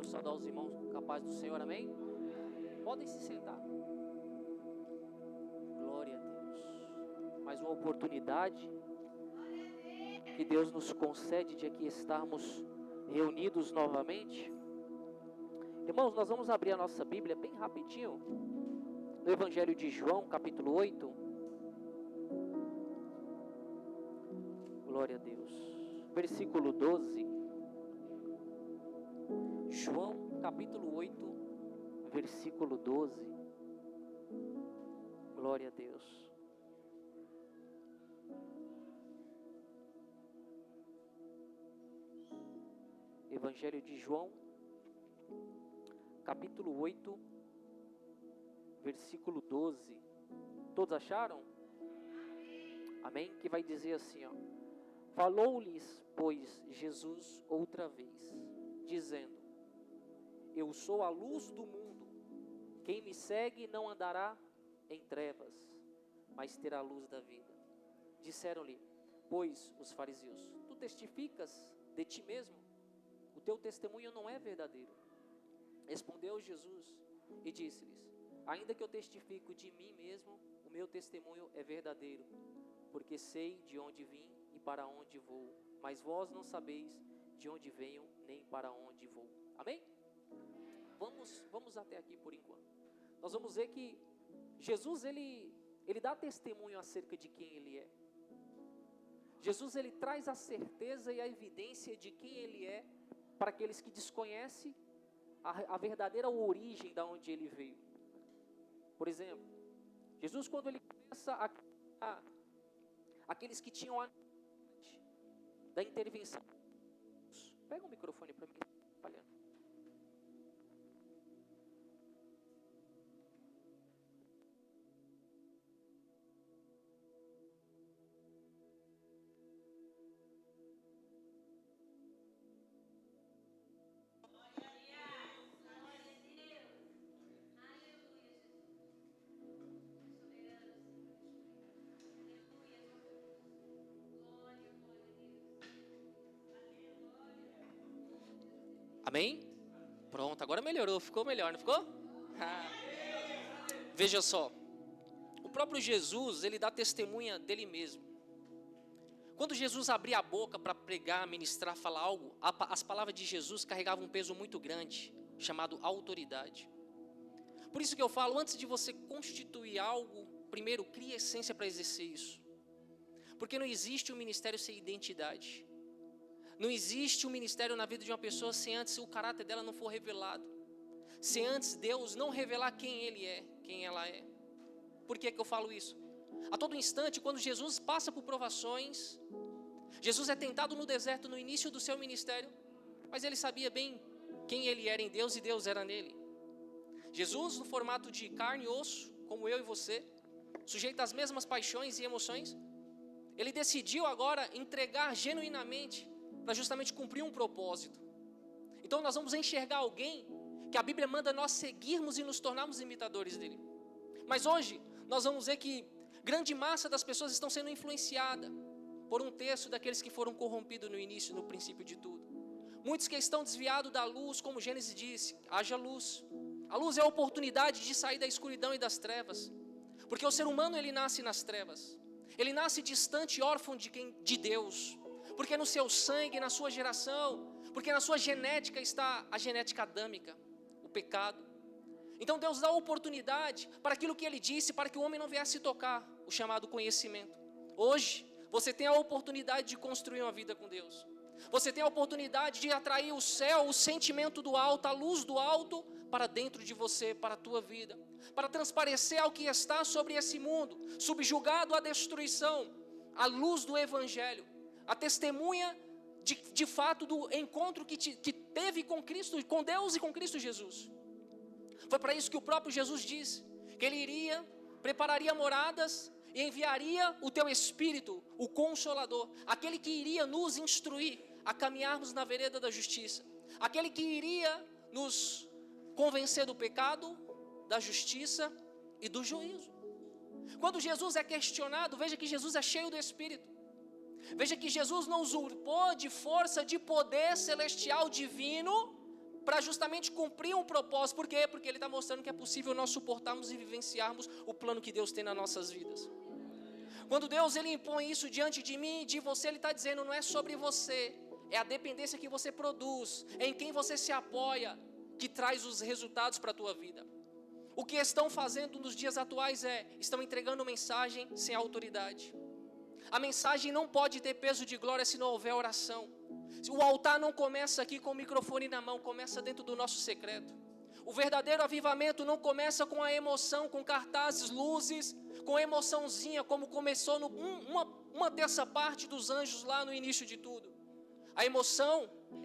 Vamos saudar os irmãos com a paz do Senhor, amém? Podem se sentar. Glória a Deus. Mais uma oportunidade que Deus nos concede de aqui estarmos reunidos novamente. Irmãos, nós vamos abrir a nossa Bíblia bem rapidinho, no Evangelho de João, capítulo 8. Glória a Deus. Versículo 12. João, capítulo 8, versículo 12. Glória a Deus. Evangelho de João, capítulo 8, versículo 12. Todos acharam? Amém? Que vai dizer assim, ó. Falou-lhes, pois, Jesus outra vez, dizendo: Eu sou a luz do mundo. Quem me segue não andará em trevas, mas terá a luz da vida. Disseram-lhe, pois, os fariseus: Tu testificas de ti mesmo? O teu testemunho não é verdadeiro. Respondeu Jesus e disse-lhes: Ainda que eu testifico de mim mesmo, o meu testemunho é verdadeiro, porque sei de onde vim e para onde vou, mas vós não sabeis de onde venho nem para onde vou. Amém? Vamos até aqui por enquanto. Nós vamos ver que Jesus, ele dá testemunho acerca de quem ele é. Jesus, ele traz a certeza e a evidência de quem ele é para aqueles que desconhecem a verdadeira origem da onde ele veio. Por exemplo, Jesus, quando ele começa aqueles que tinham a da intervenção. Pega o microfone para mim, falhando. Amém? Pronto, agora melhorou, ficou melhor, não ficou? Veja só, o próprio Jesus, ele dá testemunha dele mesmo. Quando Jesus abria a boca para pregar, ministrar, falar algo, as palavras de Jesus carregavam um peso muito grande, chamado autoridade. Por isso que eu falo, antes de você constituir algo, primeiro crie essência para exercer isso. Porque não existe um ministério sem identidade. Não existe um ministério na vida de uma pessoa sem antes o caráter dela não for revelado. Se antes Deus não revelar quem Ele é, quem ela é. Por que eu falo isso? A todo instante, quando Jesus passa por provações, Jesus é tentado no deserto no início do seu ministério, mas Ele sabia bem quem Ele era em Deus e Deus era nele. Jesus, no formato de carne e osso, como eu e você, sujeito às mesmas paixões e emoções, Ele decidiu agora entregar genuinamente para justamente cumprir um propósito. Então nós vamos enxergar alguém que a Bíblia manda nós seguirmos e nos tornarmos imitadores dele. Mas hoje nós vamos ver que grande massa das pessoas estão sendo influenciada por um terço daqueles que foram corrompidos no início, no princípio de tudo. Muitos que estão desviados da luz, como Gênesis disse, haja luz. A luz é a oportunidade de sair da escuridão e das trevas. Porque o ser humano, ele nasce nas trevas. Ele nasce distante e órfão de Deus. Porque no seu sangue, na sua geração, porque na sua genética está a genética adâmica, o pecado. Então Deus dá a oportunidade para aquilo que Ele disse, para que o homem não viesse tocar, o chamado conhecimento. Hoje, você tem a oportunidade de construir uma vida com Deus. Você tem a oportunidade de atrair o céu, o sentimento do alto, a luz do alto, para dentro de você, para a tua vida. Para transparecer ao que está sobre esse mundo, subjugado à destruição, a luz do Evangelho. A testemunha de fato do encontro que teve com Cristo, com Deus e com Cristo Jesus. Foi para isso que o próprio Jesus disse, que Ele iria, prepararia moradas e enviaria o teu Espírito, o Consolador, aquele que iria nos instruir a caminharmos na vereda da justiça, aquele que iria nos convencer do pecado, da justiça e do juízo. Quando Jesus é questionado, veja que Jesus é cheio do Espírito. Veja que Jesus não usurpou de força, de poder celestial divino para justamente cumprir um propósito. Por quê? Porque Ele está mostrando que é possível nós suportarmos e vivenciarmos o plano que Deus tem nas nossas vidas. Quando Deus Ele impõe isso diante de mim e de você, Ele está dizendo, não é sobre você, é a dependência que você produz, é em quem você se apoia, que traz os resultados para a tua vida. O que estão fazendo nos dias atuais estão entregando mensagem sem autoridade. A mensagem não pode ter peso de glória se não houver oração. O altar não começa aqui com o microfone na mão, começa dentro do nosso secreto. O verdadeiro avivamento não começa com a emoção, com cartazes, luzes, com emoçãozinha, como começou uma terça parte dos anjos lá no início de tudo. A emoção,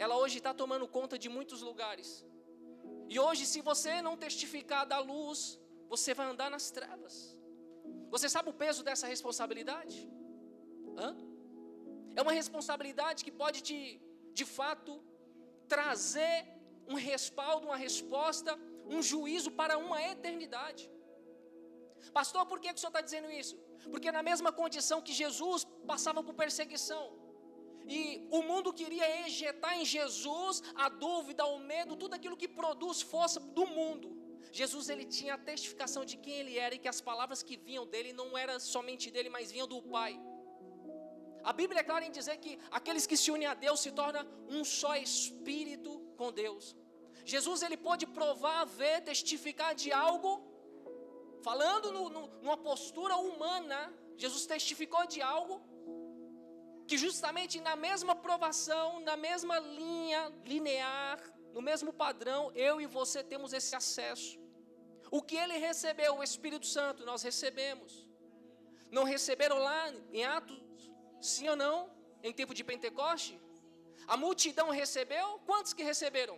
ela hoje está tomando conta de muitos lugares. E hoje, se você não testificar da luz, você vai andar nas trevas. Você sabe o peso dessa responsabilidade? É uma responsabilidade que pode de fato, trazer um respaldo, uma resposta, um juízo para uma eternidade. Pastor, por que o senhor está dizendo isso? Porque na mesma condição que Jesus passava por perseguição, e o mundo queria ejetar em Jesus a dúvida, o medo, tudo aquilo que produz força do mundo. Jesus, ele tinha a testificação de quem ele era, e que as palavras que vinham dele não eram somente dele, mas vinham do Pai. A Bíblia é clara em dizer que aqueles que se unem a Deus se tornam um só espírito com Deus. Jesus, ele pôde provar, ver, testificar de algo, falando numa postura humana. Jesus testificou de algo que justamente na mesma provação, na mesma linha linear, no mesmo padrão, eu e você temos esse acesso. O que ele recebeu, o Espírito Santo, nós recebemos. Não receberam lá em Atos? Sim ou não? Em tempo de Pentecoste? A multidão recebeu? Quantos que receberam?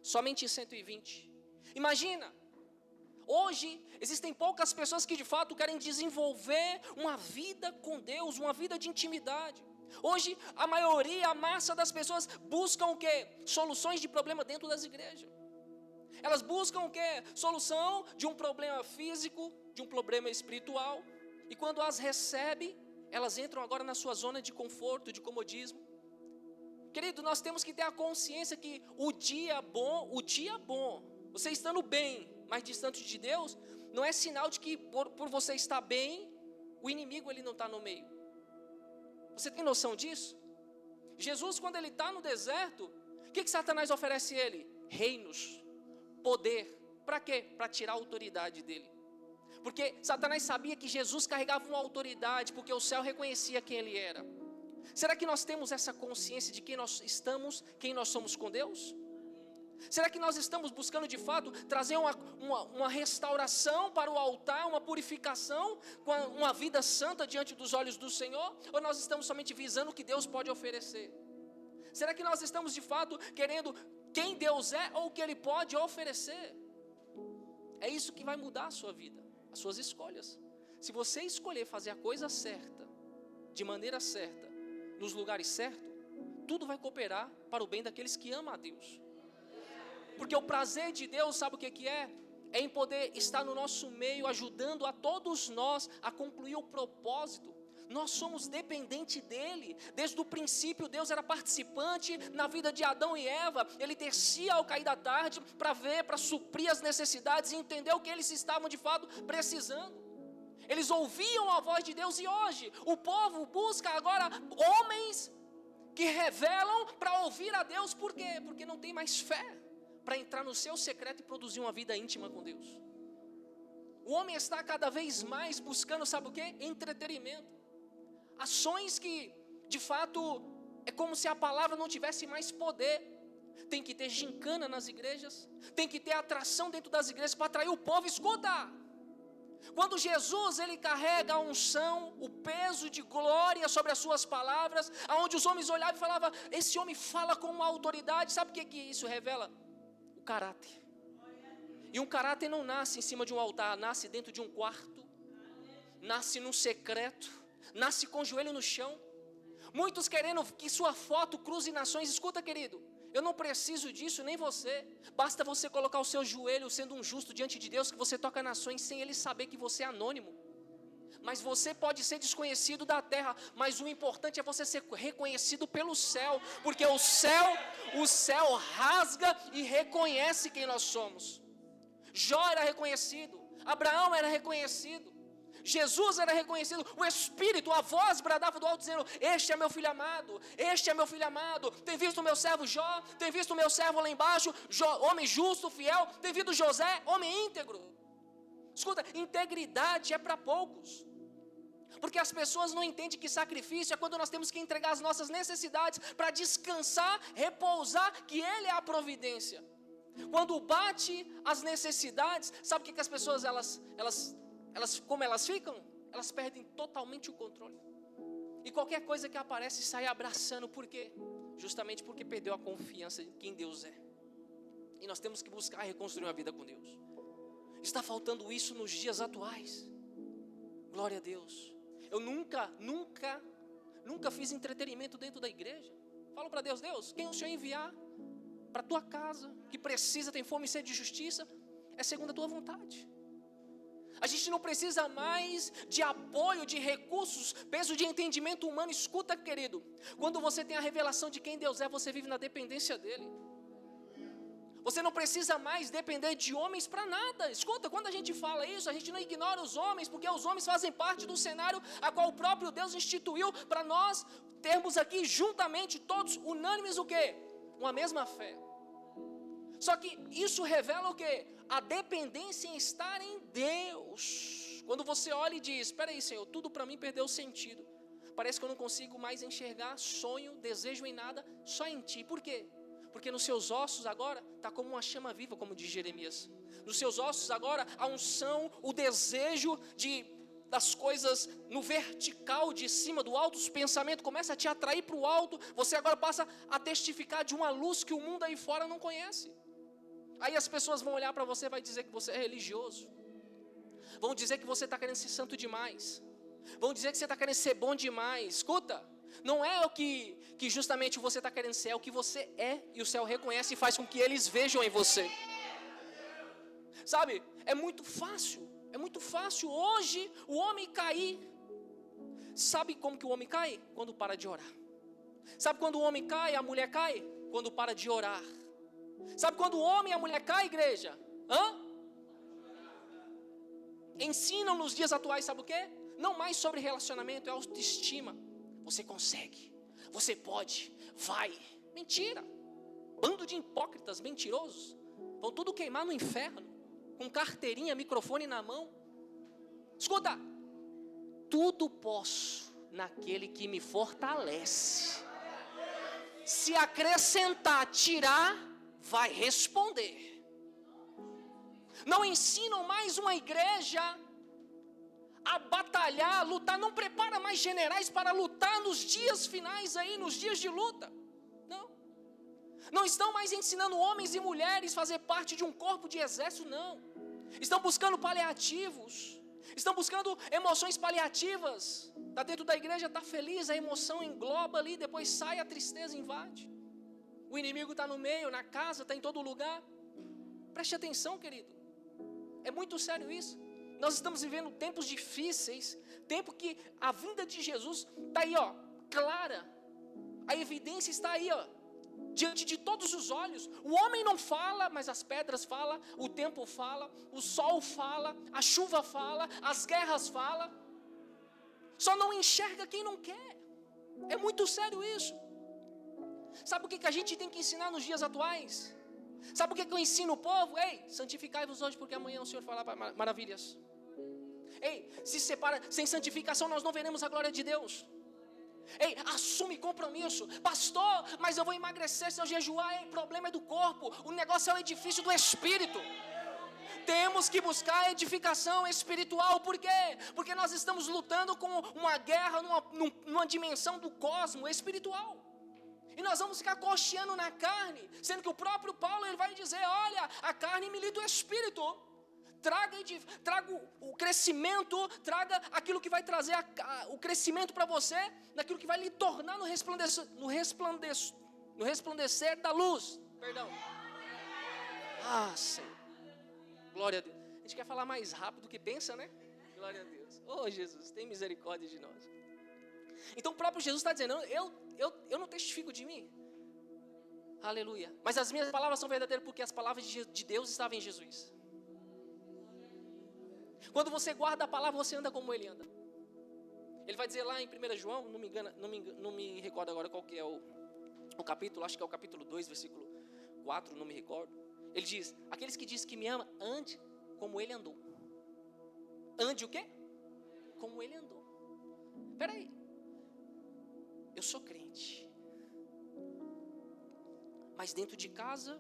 Somente 120. Imagina, hoje existem poucas pessoas que de fato querem desenvolver uma vida com Deus, uma vida de intimidade. Hoje a maioria, a massa das pessoas buscam o quê? Soluções de problema dentro das igrejas. Elas buscam o quê? Solução de um problema físico, de um problema espiritual. E quando as recebem, elas entram agora na sua zona de conforto, de comodismo. Querido, nós temos que ter a consciência que o dia bom, você estando bem, mas distante de Deus, não é sinal de que por você estar bem, o inimigo ele não está no meio. Você tem noção disso? Jesus, quando ele está no deserto, o que Satanás oferece a ele? Reinos, poder. Para quê? Para tirar a autoridade dele. Porque Satanás sabia que Jesus carregava uma autoridade, porque o céu reconhecia quem ele era. Será que nós temos essa consciência de quem nós estamos, quem nós somos com Deus? Será que nós estamos buscando de fato trazer uma restauração para o altar, uma purificação, com uma vida santa diante dos olhos do Senhor? Ou nós estamos somente visando o que Deus pode oferecer? Será que nós estamos de fato querendo quem Deus é ou o que Ele pode oferecer? É isso que vai mudar a sua vida, as suas escolhas. Se você escolher fazer a coisa certa, de maneira certa, nos lugares certos, tudo vai cooperar para o bem daqueles que amam a Deus. Porque o prazer de Deus, sabe o que é? É em poder estar no nosso meio, ajudando a todos nós a concluir o propósito. Nós somos dependentes dEle. Desde o princípio, Deus era participante na vida de Adão e Eva. Ele descia ao cair da tarde para ver, para suprir as necessidades e entender o que eles estavam de fato precisando. Eles ouviam a voz de Deus, e hoje o povo busca agora homens que revelam para ouvir a Deus. Por quê? Porque não tem mais fé para entrar no seu secreto e produzir uma vida íntima com Deus. O homem está cada vez mais buscando, sabe o quê? Entretenimento. Ações que, de fato, é como se a palavra não tivesse mais poder. Tem que ter gincana nas igrejas, tem que ter atração dentro das igrejas para atrair o povo. Escuta! Quando Jesus, ele carrega a unção, o peso de glória sobre as suas palavras, aonde os homens olhavam e falavam, esse homem fala com uma autoridade. Sabe o que isso revela? O caráter. E um caráter não nasce em cima de um altar, nasce dentro de um quarto, nasce num secreto, nasce com o joelho no chão. Muitos querendo que sua foto cruze nações. Escuta, querido, eu não preciso disso, nem você. Basta você colocar o seu joelho sendo um justo diante de Deus, que você toca nações sem Ele saber que você é anônimo. Mas você pode ser desconhecido da terra, mas o importante é você ser reconhecido pelo céu, porque o céu rasga e reconhece quem nós somos. Jó era reconhecido, Abraão era reconhecido, Jesus era reconhecido, o Espírito, a voz bradava do alto dizendo: este é meu filho amado, este é meu filho amado. Tem visto o meu servo Jó, tem visto o meu servo lá embaixo, homem justo, fiel. Tem visto José, homem íntegro. Escuta, integridade é para poucos, porque as pessoas não entendem que sacrifício é quando nós temos que entregar as nossas necessidades para descansar, repousar, que Ele é a providência. Quando bate as necessidades, sabe o que as pessoas, como elas ficam? Elas perdem totalmente o controle. E qualquer coisa que aparece sai abraçando. Por quê? Justamente porque perdeu a confiança em quem Deus é. E nós temos que buscar reconstruir uma vida com Deus. Está faltando isso nos dias atuais. Glória a Deus. Eu nunca fiz entretenimento dentro da igreja. Falo para Deus: Deus, quem o Senhor enviar para a tua casa, que precisa, tem fome e sede de justiça, é segundo a tua vontade. A gente não precisa mais de apoio, de recursos, peso de entendimento humano. Escuta, querido, quando você tem a revelação de quem Deus é, você vive na dependência dEle. Você não precisa mais depender de homens para nada. Escuta, quando a gente fala isso, a gente não ignora os homens, porque os homens fazem parte do cenário a qual o próprio Deus instituiu para nós termos aqui juntamente, todos unânimes, o quê? Uma mesma fé. Só que isso revela o quê? A dependência em estar em Deus. Quando você olha e diz: espera aí, Senhor, tudo para mim perdeu sentido. Parece que eu não consigo mais enxergar sonho, desejo em nada, só em Ti. Por quê? Porque nos seus ossos agora está como uma chama viva, como diz Jeremias. Nos seus ossos agora a unção, o desejo das coisas no vertical, de cima, do alto, os pensamentos começam a te atrair para o alto. Você agora passa a testificar de uma luz que o mundo aí fora não conhece. Aí as pessoas vão olhar para você e vai dizer que você é religioso. Vão dizer que você está querendo ser santo demais. Vão dizer que você está querendo ser bom demais. Escuta, não é o que justamente você está querendo ser, é o que você é. E o céu reconhece e faz com que eles vejam em você. Sabe, é muito fácil hoje o homem cair. Sabe como que o homem cai? Quando para de orar. Sabe quando o homem cai, a mulher cai? Quando para de orar. Sabe quando o homem e a mulher caem, igreja? Ensinam nos dias atuais, sabe o quê? Não mais sobre relacionamento, é autoestima. Você consegue, você pode, vai. Mentira. Bando de hipócritas, mentirosos. Vão tudo queimar no inferno, com carteirinha, microfone na mão. Escuta, tudo posso naquele que me fortalece. Se acrescentar, tirar, vai responder. Não ensinam mais uma igreja a batalhar, a lutar. Não prepara mais generais para lutar nos dias finais aí, nos dias de luta. Não estão mais ensinando homens e mulheres a fazer parte de um corpo de exército, não. Estão buscando paliativos. Estão buscando emoções paliativas. Está dentro da igreja, está feliz, a emoção engloba ali, depois sai, a tristeza invade. O inimigo está no meio, na casa, está em todo lugar. Preste atenção, querido. É muito sério isso. Nós estamos vivendo tempos difíceis, tempo que a vinda de Jesus está aí, clara. A evidência está aí, diante de todos os olhos. O homem não fala, mas as pedras falam, o tempo fala, o sol fala, a chuva fala, as guerras falam. Só não enxerga quem não quer. É muito sério isso. Sabe o que a gente tem que ensinar nos dias atuais? Sabe o que eu ensino o povo? Ei, santificai-vos hoje, porque amanhã o Senhor falará maravilhas. Ei, se separa, sem santificação nós não veremos a glória de Deus. Ei, assume compromisso. Pastor, mas eu vou emagrecer se eu jejuar. Ei, problema é do corpo, o negócio é o edifício do Espírito. Temos que buscar a edificação espiritual. Por quê? Porque nós estamos lutando com uma guerra numa dimensão do cosmo espiritual. E nós vamos ficar cocheando na carne, sendo que o próprio Paulo ele vai dizer: olha, a carne milita o espírito. Traga o crescimento, traga aquilo que vai trazer o crescimento para você, naquilo que vai lhe tornar no resplandecer da luz. Perdão. Senhor. Glória a Deus. A gente quer falar mais rápido do que pensa, né? Glória a Deus. Oh, Jesus, tem misericórdia de nós. Então o próprio Jesus está dizendo, eu não testifico de mim. Aleluia. Mas as minhas palavras são verdadeiras porque as palavras de Deus estavam em Jesus. Quando você guarda a palavra, você anda como Ele anda. Ele vai dizer lá em 1 João, não me recordo agora qual que é o capítulo, acho que é o capítulo 2, versículo 4, não me recordo. Ele diz, aqueles que dizem que me amam, ande como Ele andou. Ande o quê? Como Ele andou. Espera aí. Eu sou crente. Mas dentro de casa,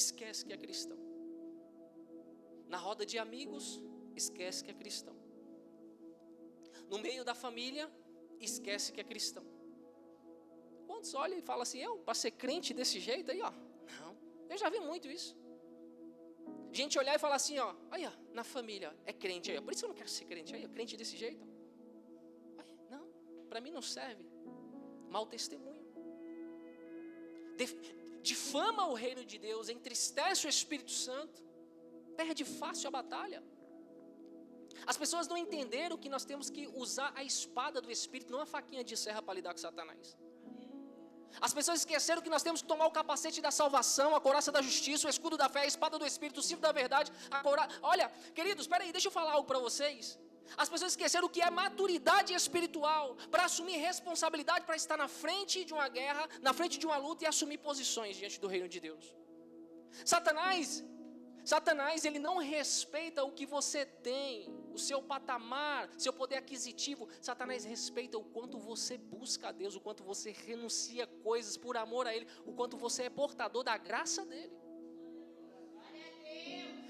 esquece que é cristão. Na roda de amigos, esquece que é cristão. No meio da família, esquece que é cristão. Quantos olham e falam assim, para ser crente desse jeito aí, ó? Não, eu já vi muito isso. Gente olhar e falar assim, ó, aí, ó, na família, é crente aí, ó. Por isso eu não quero ser crente aí, ó, crente desse jeito. Aí, não, para mim não serve. Mau testemunho. Difama o reino de Deus, entristece o Espírito Santo, perde fácil a batalha. As pessoas não entenderam que nós temos que usar a espada do Espírito, não a faquinha de serra para lidar com Satanás. As pessoas esqueceram que nós temos que tomar o capacete da salvação, a couraça da justiça, o escudo da fé, a espada do Espírito, o cinto da verdade, a couraça. Olha, queridos, espera aí, deixa eu falar algo para vocês. As pessoas esqueceram o que é maturidade espiritual, para assumir responsabilidade, para estar na frente de uma guerra, na frente de uma luta e assumir posições diante do reino de Deus. Satanás, ele não respeita o que você tem, o seu patamar, seu poder aquisitivo. Satanás respeita o quanto você busca a Deus, o quanto você renuncia coisas por amor a Ele, o quanto você é portador da graça dEle.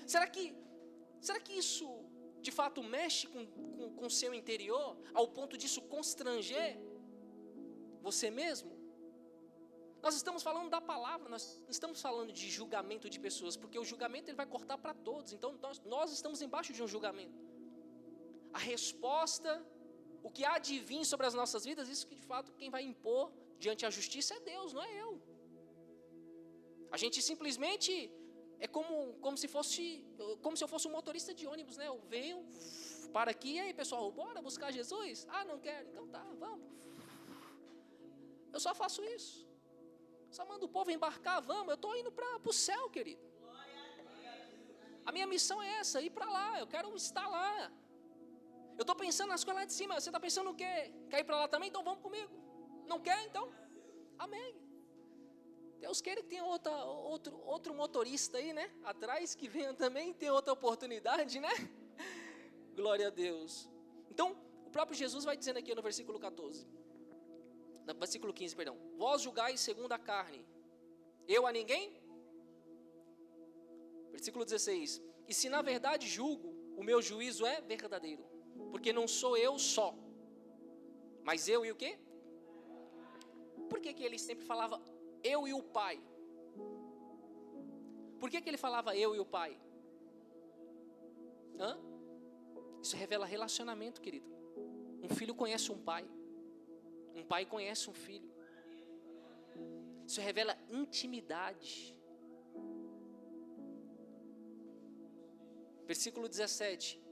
Será que isso de fato mexe com o seu interior, ao ponto disso constranger você mesmo? Nós estamos falando da palavra, nós não estamos falando de julgamento de pessoas, porque o julgamento ele vai cortar para todos, então nós estamos embaixo de um julgamento. A resposta, o que há de vir sobre as nossas vidas, isso que de fato quem vai impor diante da justiça é Deus, não é eu. A gente simplesmente é como se eu fosse um motorista de ônibus, né? Eu venho, para aqui, e aí pessoal, bora buscar Jesus? Ah, não quero, então tá, vamos. Eu só faço isso. Só mando o povo embarcar, vamos, eu estou indo para o céu, querido. A minha missão é essa, ir para lá, eu quero estar lá. Eu estou pensando nas coisas lá de cima, você está pensando o quê? Quer ir para lá também? Então vamos comigo. Não quer? Então, amém. Deus queira que tenha outro motorista aí, né? Atrás que venha também, tem outra oportunidade, né? Glória a Deus. Então, o próprio Jesus vai dizendo aqui no versículo 14. No versículo 15, perdão. Vós julgais segundo a carne, eu a ninguém? Versículo 16. E se na verdade julgo, o meu juízo é verdadeiro, porque não sou eu só, mas eu e o quê? Por que ele sempre falava eu e o Pai? Por que ele falava eu e o Pai? Isso revela relacionamento, querido. Um filho conhece um pai. Um pai conhece um filho. Isso revela intimidade. Versículo 17.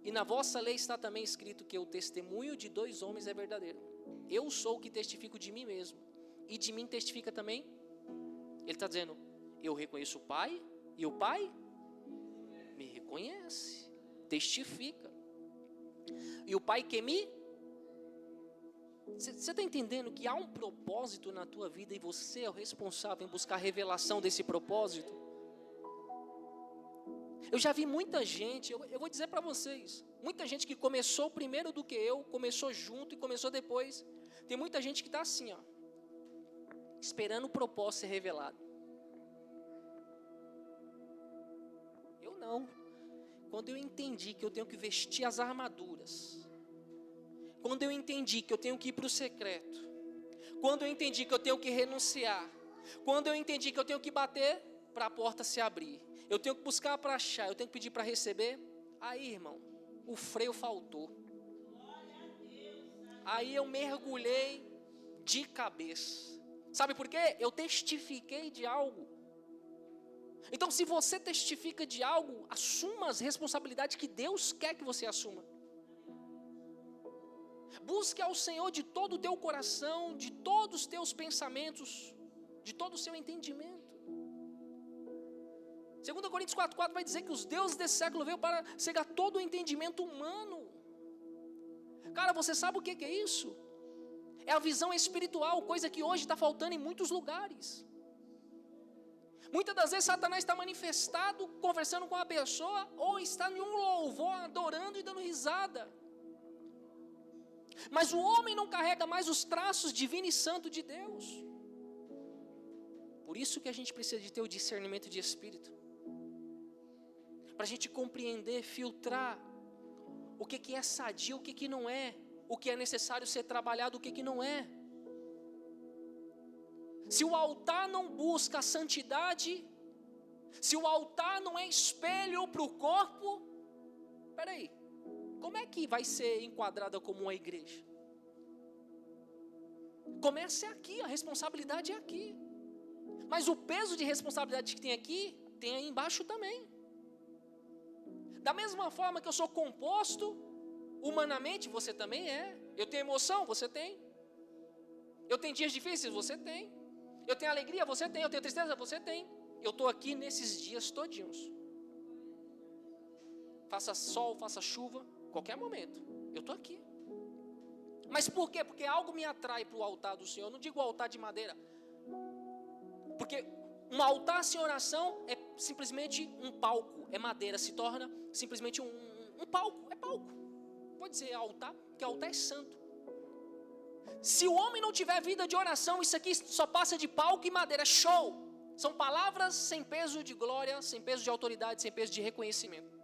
E na vossa lei está também escrito que o testemunho de 2 homens é verdadeiro. Eu sou o que testifico de mim mesmo, e de mim testifica também. Ele está dizendo, eu reconheço o Pai, e o Pai me reconhece, testifica. E o Pai que me... Você está entendendo que há um propósito na tua vida e você é o responsável em buscar a revelação desse propósito? Eu já vi muita gente, eu vou dizer para vocês, muita gente que começou primeiro do que eu, começou junto e começou depois. Tem muita gente que está assim, ó, esperando o propósito ser revelado. Eu não. Quando eu entendi que eu tenho que vestir as armaduras, quando eu entendi que eu tenho que ir para o secreto, quando eu entendi que eu tenho que renunciar, quando eu entendi que eu tenho que bater para a porta se abrir, eu tenho que buscar para achar, eu tenho que pedir para receber, aí, irmão, o freio faltou. Aí eu mergulhei de cabeça. Sabe por quê? Eu testifiquei de algo. Então, se você testifica de algo, assuma as responsabilidades que Deus quer que você assuma. Busque ao Senhor de todo o teu coração, de todos os teus pensamentos, de todo o seu entendimento. 2 Coríntios 4,4 vai dizer que os deuses desse século veio para cegar todo o entendimento humano. Cara, você sabe o que é isso? É a visão espiritual, coisa que hoje está faltando em muitos lugares. Muitas das vezes Satanás está manifestado, conversando com a pessoa, ou está em um louvor, adorando e dando risada. Mas o homem não carrega mais os traços divino e santo de Deus. Por isso que a gente precisa de ter o discernimento de espírito. Para a gente compreender, filtrar o que é sadio, o que não é. O que é necessário ser trabalhado, o que não é. Se o altar não busca a santidade, se o altar não é espelho para o corpo, peraí, como é que vai ser enquadrada como uma igreja? Começa aqui, a responsabilidade é aqui. Mas o peso de responsabilidade que tem aqui, tem aí embaixo também. Da mesma forma que eu sou composto, humanamente você também é. Eu tenho emoção, você tem. Eu tenho dias difíceis, você tem. Eu tenho alegria, você tem. Eu tenho tristeza, você tem. Eu estou aqui nesses dias todinhos. Faça sol, faça chuva, qualquer momento, eu estou aqui. Mas por quê? Porque algo me atrai para o altar do Senhor. Eu não digo altar de madeira. Porque um altar sem oração é simplesmente um palco, é madeira, se torna simplesmente um palco, é palco. Pode dizer altar, porque altar é santo. Se o homem não tiver vida de oração, isso aqui só passa de palco e madeira, show. São palavras sem peso de glória, sem peso de autoridade, sem peso de reconhecimento.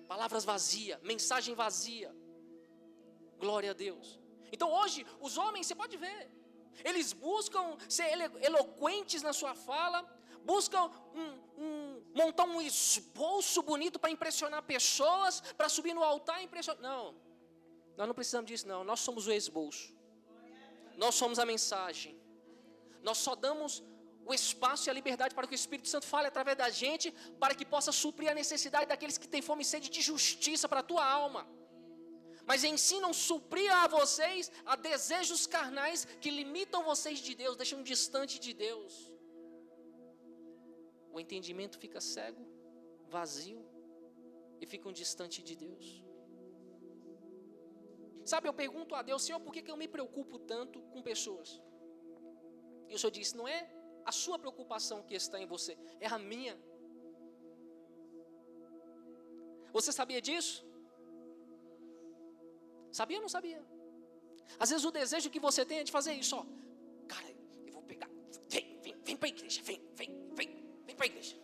Palavras vazias, mensagem vazia. Glória a Deus. Então hoje, os homens, você pode ver, eles buscam ser eloquentes na sua fala, buscam montar um esboço bonito para impressionar pessoas, para subir no altar e impressionar. Não, nós não precisamos disso não, nós somos o esboço. Nós somos a mensagem. Nós só damos o espaço e a liberdade para que o Espírito Santo fale através da gente, para que possa suprir a necessidade daqueles que têm fome e sede de justiça para a tua alma. Mas ensinam suprir a vocês a desejos carnais que limitam vocês de Deus, deixam distante de Deus. O entendimento fica cego, vazio e ficam distante de Deus. Sabe, eu pergunto a Deus, Senhor, por que eu me preocupo tanto com pessoas? E o Senhor disse, não é a sua preocupação que está em você, é a minha. Você sabia disso? Sabia ou não sabia? Às vezes o desejo que você tem é de fazer isso, ó. Cara, eu vou pegar, vem para a igreja, vem para a igreja.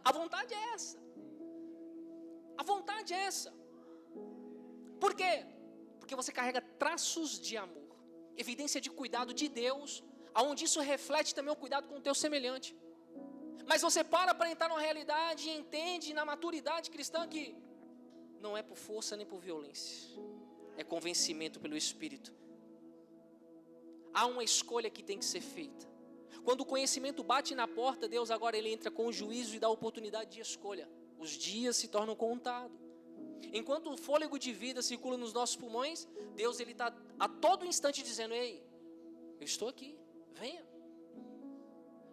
A vontade é essa. A vontade é essa. Por quê? Porque você carrega traços de amor, evidência de cuidado de Deus, aonde isso reflete também o cuidado com o teu semelhante. Mas você para entrar numa realidade e entende na maturidade cristã que não é por força nem por violência, é convencimento pelo Espírito. Há uma escolha que tem que ser feita. Quando o conhecimento bate na porta, Deus agora ele entra com o juízo e dá a oportunidade de escolha. Os dias se tornam contados. Enquanto o fôlego de vida circula nos nossos pulmões, Deus ele está a todo instante dizendo, ei, eu estou aqui, venha.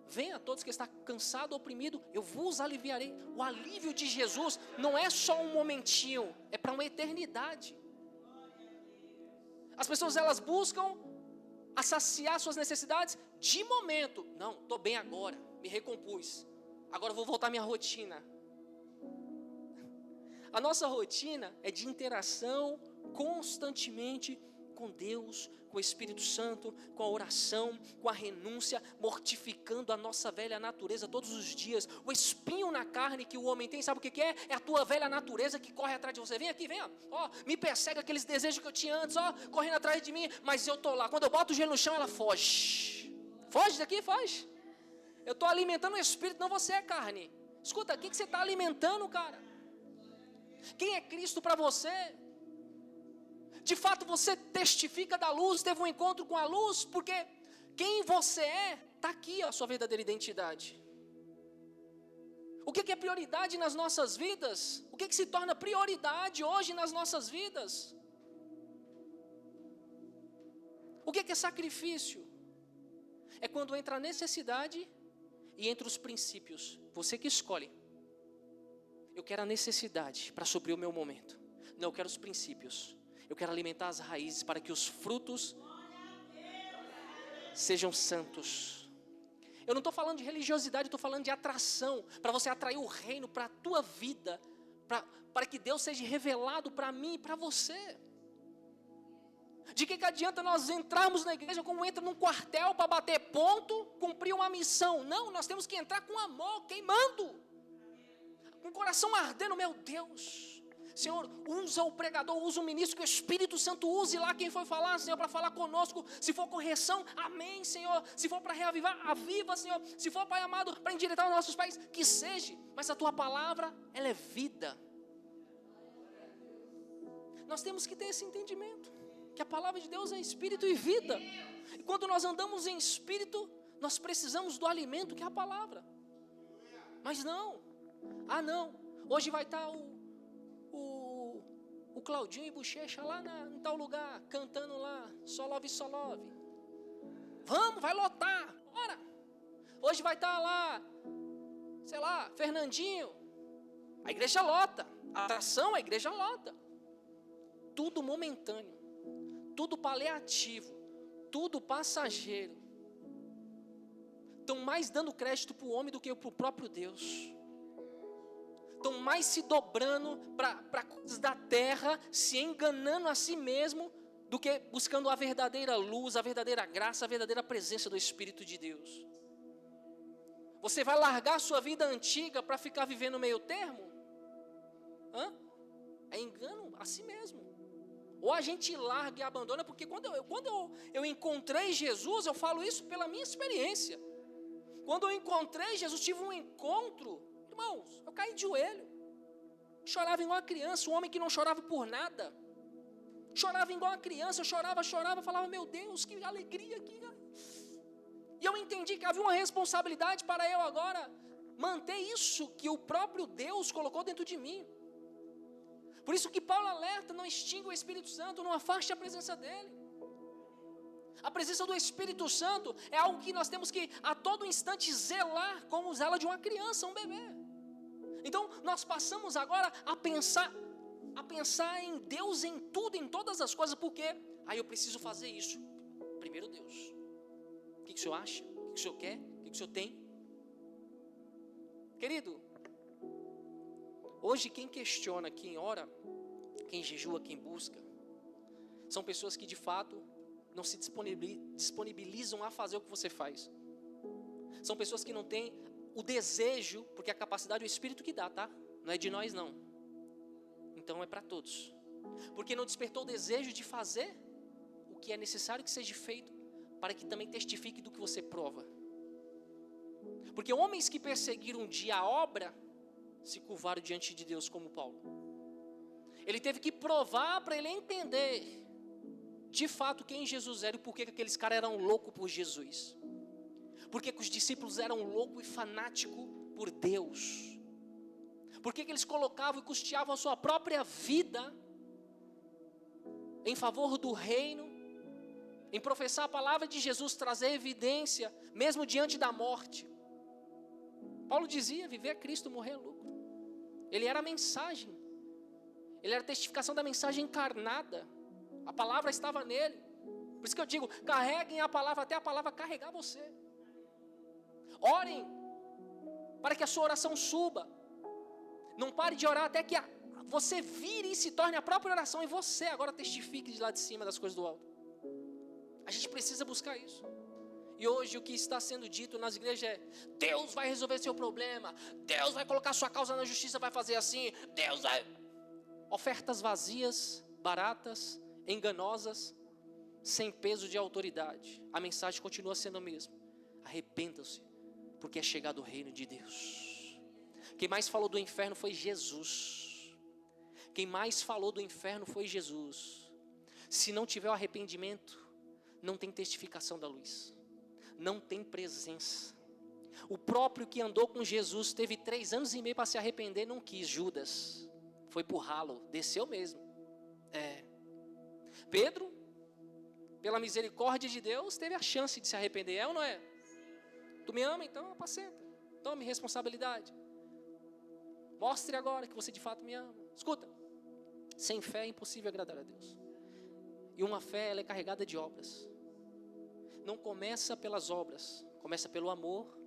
Venha todos que estão cansados, oprimidos, eu vos aliviarei. O alívio de Jesus não é só um momentinho, é para uma eternidade. As pessoas elas buscam a saciar suas necessidades de momento. Não, estou bem agora, me recompus. Agora vou voltar à minha rotina. A nossa rotina é de interação constantemente com Deus, com o Espírito Santo, com a oração, com a renúncia, mortificando a nossa velha natureza todos os dias. O espinho na carne que o homem tem, sabe o que é? É a tua velha natureza que corre atrás de você. Vem aqui, vem, ó, me persegue aqueles desejos que eu tinha antes, ó, correndo atrás de mim, mas eu estou lá. Quando eu boto o gelo no chão, ela foge. Foge daqui, foge. Eu estou alimentando o Espírito, não você é carne. Escuta, o que você está alimentando, cara? Quem é Cristo para você? De fato você testifica da luz, teve um encontro com a luz, porque quem você é, está aqui a sua verdadeira identidade. O que é prioridade nas nossas vidas? O que se torna prioridade hoje nas nossas vidas? O que é sacrifício? É quando entra a necessidade e entra os princípios. Você que escolhe. Eu quero a necessidade para suprir o meu momento. Não, eu quero os princípios. Eu quero alimentar as raízes para que os frutos sejam santos. Eu não estou falando de religiosidade, eu estou falando de atração. Para você atrair o reino para a tua vida. Para que Deus seja revelado para mim e para você. De que adianta nós entrarmos na igreja como entra num quartel para bater ponto, cumprir uma missão? Não, nós temos que entrar com amor, queimando. Com o coração ardendo, meu Deus. Senhor, usa o pregador, usa o ministro, que o Espírito Santo use lá quem foi falar, Senhor, para falar conosco. Se for correção, amém, Senhor. Se for para reavivar, aviva, Senhor. Se for, Pai amado, para endireitar os nossos pés, que seja. Mas a Tua palavra, ela é vida. Nós temos que ter esse entendimento. Que a palavra de Deus é espírito e vida. E quando nós andamos em espírito, nós precisamos do alimento que é a palavra. Mas não. Não. Hoje vai estar o Claudinho e Bochecha lá em tal lugar, cantando lá, só love. Vamos, vai lotar. Bora. Hoje vai estar lá, sei lá, Fernandinho. A igreja lota. A atração, a igreja lota. Tudo momentâneo. Tudo paliativo, tudo passageiro. Estão mais dando crédito para o homem do que para o próprio Deus. Estão mais se dobrando para coisas da terra, se enganando a si mesmo, do que buscando a verdadeira luz, a verdadeira graça, a verdadeira presença do Espírito de Deus. Você vai largar a sua vida antiga para ficar vivendo meio termo? É engano a si mesmo. Ou a gente larga e abandona, porque quando eu encontrei Jesus, eu falo isso pela minha experiência. Quando eu encontrei Jesus, tive um encontro, irmãos, eu caí de joelho. Chorava igual uma criança, um homem que não chorava por nada. Chorava igual uma criança, eu chorava, falava, meu Deus, que alegria aqui. E eu entendi que havia uma responsabilidade para eu agora manter isso que o próprio Deus colocou dentro de mim. Por isso que Paulo alerta, não extinga o Espírito Santo, não afaste a presença dele. A presença do Espírito Santo é algo que nós temos que a todo instante zelar como zela de uma criança, um bebê. Então nós passamos agora a pensar em Deus em tudo, em todas as coisas, porque eu preciso fazer isso. Primeiro Deus. O que o senhor acha? O que o senhor quer? O que o senhor tem? Querido, hoje quem questiona, quem ora, quem jejua, quem busca, são pessoas que de fato não se disponibilizam a fazer o que você faz. São pessoas que não têm o desejo, porque a capacidade é o Espírito que dá, tá? Não é de nós não. Então é para todos. Porque não despertou o desejo de fazer o que é necessário que seja feito, para que também testifique do que você prova. Porque homens que perseguiram um dia a obra, se curvaram diante de Deus como Paulo. Ele teve que provar para ele entender de fato quem Jesus era e por que aqueles caras eram loucos por Jesus. Por que os discípulos eram loucos e fanáticos por Deus. Por que eles colocavam e custeavam a sua própria vida em favor do reino, em professar a palavra de Jesus, trazer evidência, mesmo diante da morte. Paulo dizia, viver é Cristo, morrer é lucro. Ele era a mensagem. Ele era a testificação da mensagem encarnada. A palavra estava nele. Por isso que eu digo, carreguem a palavra até a palavra carregar você. Orem para que a sua oração suba. Não pare de orar até que você vire e se torne a própria oração e você agora testifique de lá de cima das coisas do alto. A gente precisa buscar isso. E hoje o que está sendo dito nas igrejas é: Deus vai resolver seu problema, Deus vai colocar sua causa na justiça, vai fazer assim, Deus vai... Ofertas vazias, baratas, enganosas, sem peso de autoridade. A mensagem continua sendo a mesma: arrependam-se, porque é chegado o reino de Deus. Quem mais falou do inferno foi Jesus. Quem mais falou do inferno foi Jesus. Se não tiver o arrependimento, não tem testificação da luz, não tem presença. O próprio que andou com Jesus teve 3 anos e meio para se arrepender, não quis. Judas foi pro ralo, desceu mesmo. Pedro pela misericórdia de Deus, teve a chance de se arrepender, é ou não é? Tu me ama, então apacenta, tome responsabilidade. Mostre agora que você de fato me ama. Escuta, sem fé é impossível agradar a Deus. E uma fé, ela é carregada de obras. Não começa pelas obras, começa pelo amor,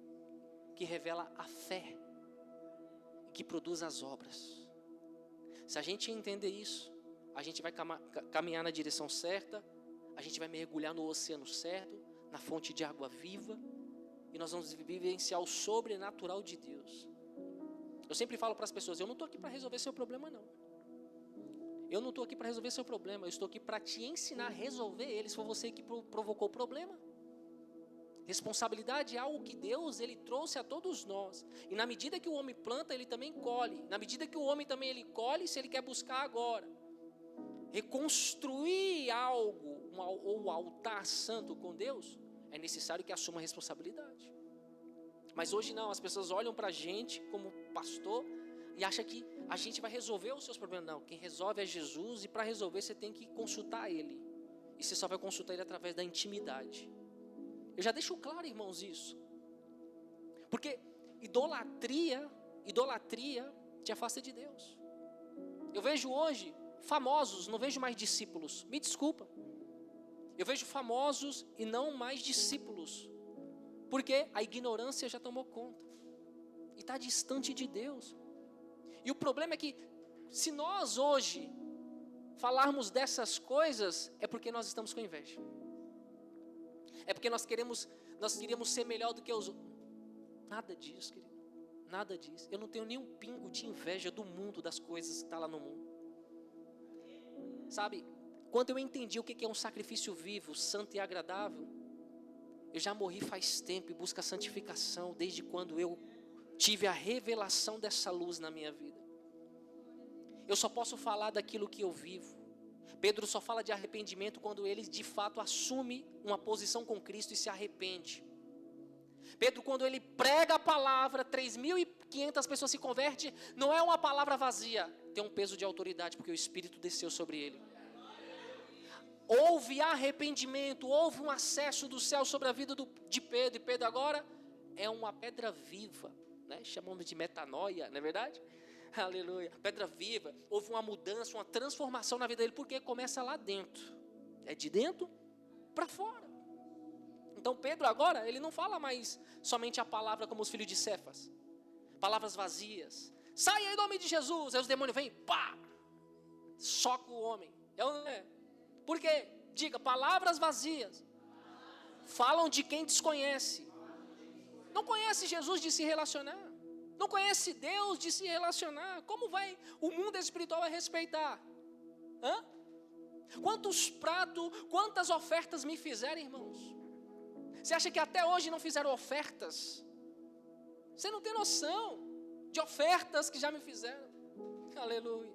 que revela a fé, e que produz as obras. Se a gente entender isso, a gente vai caminhar na direção certa, a gente vai mergulhar no oceano certo, na fonte de água viva, e nós vamos vivenciar o sobrenatural de Deus. Eu sempre falo para as pessoas, eu não estou aqui para resolver seu problema não. Eu não estou aqui para resolver seu problema, eu estou aqui para te ensinar a resolver ele, se for você que provocou o problema. Responsabilidade é algo que Deus, Ele trouxe a todos nós. E na medida que o homem planta, ele também colhe. Na medida que o homem também ele colhe, se ele quer buscar agora reconstruir algo, ou altar santo com Deus, é necessário que assuma a responsabilidade. Mas hoje não, as pessoas olham para a gente como pastor e acham que a gente vai resolver os seus problemas. Não, quem resolve é Jesus, e para resolver você tem que consultar Ele. E você só vai consultar Ele através da intimidade. Eu já deixo claro, irmãos, isso. Porque idolatria te afasta de Deus. Eu vejo hoje famosos, não vejo mais discípulos. Me desculpa. Eu vejo famosos e não mais discípulos. Porque a ignorância já tomou conta. E está distante de Deus. E o problema é que, se nós hoje falarmos dessas coisas, é porque nós estamos com inveja. É porque nós queríamos ser melhor do que os outros. Nada disso, querido. Nada disso. Eu não tenho nenhum pingo de inveja do mundo, das coisas que está lá no mundo. Sabe, quando eu entendi o que é um sacrifício vivo, santo e agradável, eu já morri faz tempo e busco a santificação, desde quando eu tive a revelação dessa luz na minha vida. Eu só posso falar daquilo que eu vivo. Pedro só fala de arrependimento quando ele de fato assume uma posição com Cristo e se arrepende. Pedro, quando ele prega a palavra, 3.500 pessoas se convertem, não é uma palavra vazia, tem um peso de autoridade, porque o Espírito desceu sobre ele. Houve arrependimento, houve um acesso do céu sobre a vida de Pedro, e Pedro agora é uma pedra viva, né? Chamamos de metanoia, não é verdade? Aleluia, pedra viva. Houve uma mudança, uma transformação na vida dele, porque começa lá dentro, é de dentro para fora. Então Pedro agora, ele não fala mais somente a palavra como os filhos de Cefas, palavras vazias. Sai aí em nome de Jesus, aí os demônios vêm, pá, soca o homem. É ou não é? Por quê? Diga, palavras vazias falam de quem desconhece. Não conhece Jesus de se relacionar. Não conhece Deus de se relacionar. Como vai o mundo espiritual a respeitar? Hã? Quantos pratos, quantas ofertas me fizeram, irmãos? Você acha que até hoje não fizeram ofertas? Você não tem noção de ofertas que já me fizeram. Aleluia.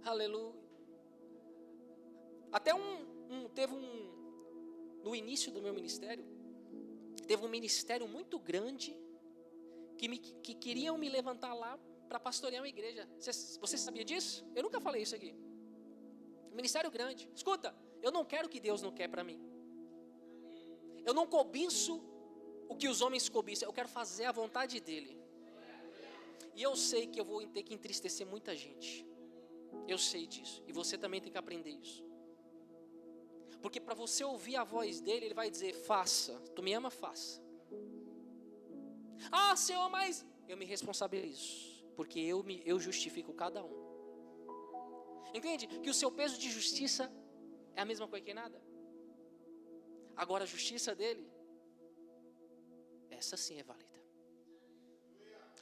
Aleluia. Até no início do meu ministério, teve um ministério muito grande que queriam me levantar lá para pastorear uma igreja. Você sabia disso? Eu nunca falei isso aqui. Um ministério grande. Escuta, eu não quero o que Deus não quer para mim. Eu não cobiço o que os homens cobiçam. Eu quero fazer a vontade dele. E eu sei que eu vou ter que entristecer muita gente. Eu sei disso. E você também tem que aprender isso. Porque para você ouvir a voz dele, ele vai dizer, faça. Tu me ama, faça. Ah, Senhor, mas eu me responsabilizo, porque eu justifico cada um. Entende? Que o seu peso de justiça é a mesma coisa que nada. Agora a justiça dele, essa sim é válida.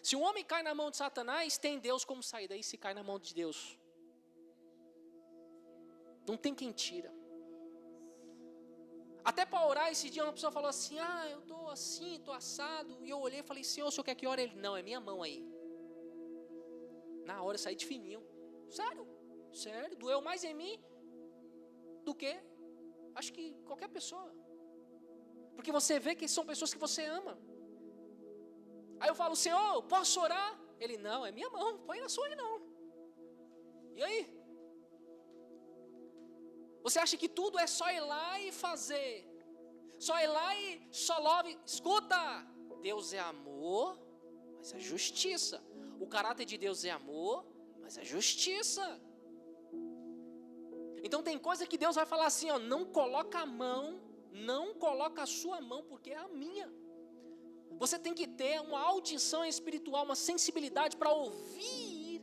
Se um homem cai na mão de Satanás, tem Deus como saída. E se cai na mão de Deus, não tem quem tira. Até para orar, esse dia uma pessoa falou assim, eu estou assim, estou assado. E eu olhei e falei, Senhor, o Senhor quer que ore? Ele, não, é minha mão aí. Na hora eu saí de fininho. Sério, doeu mais em mim do que, acho que qualquer pessoa. Porque você vê que são pessoas que você ama. Aí eu falo, Senhor, posso orar? Ele, não, é minha mão, põe na sua aí não. E aí? Você acha que tudo é só ir lá e fazer, só ir lá e só love? Escuta, Deus é amor, mas é justiça. O caráter de Deus é amor, mas é justiça. Então tem coisa que Deus vai falar assim, ó, não coloca a mão, não coloca a sua mão, porque é a minha. Você tem que ter uma audição espiritual, uma sensibilidade para ouvir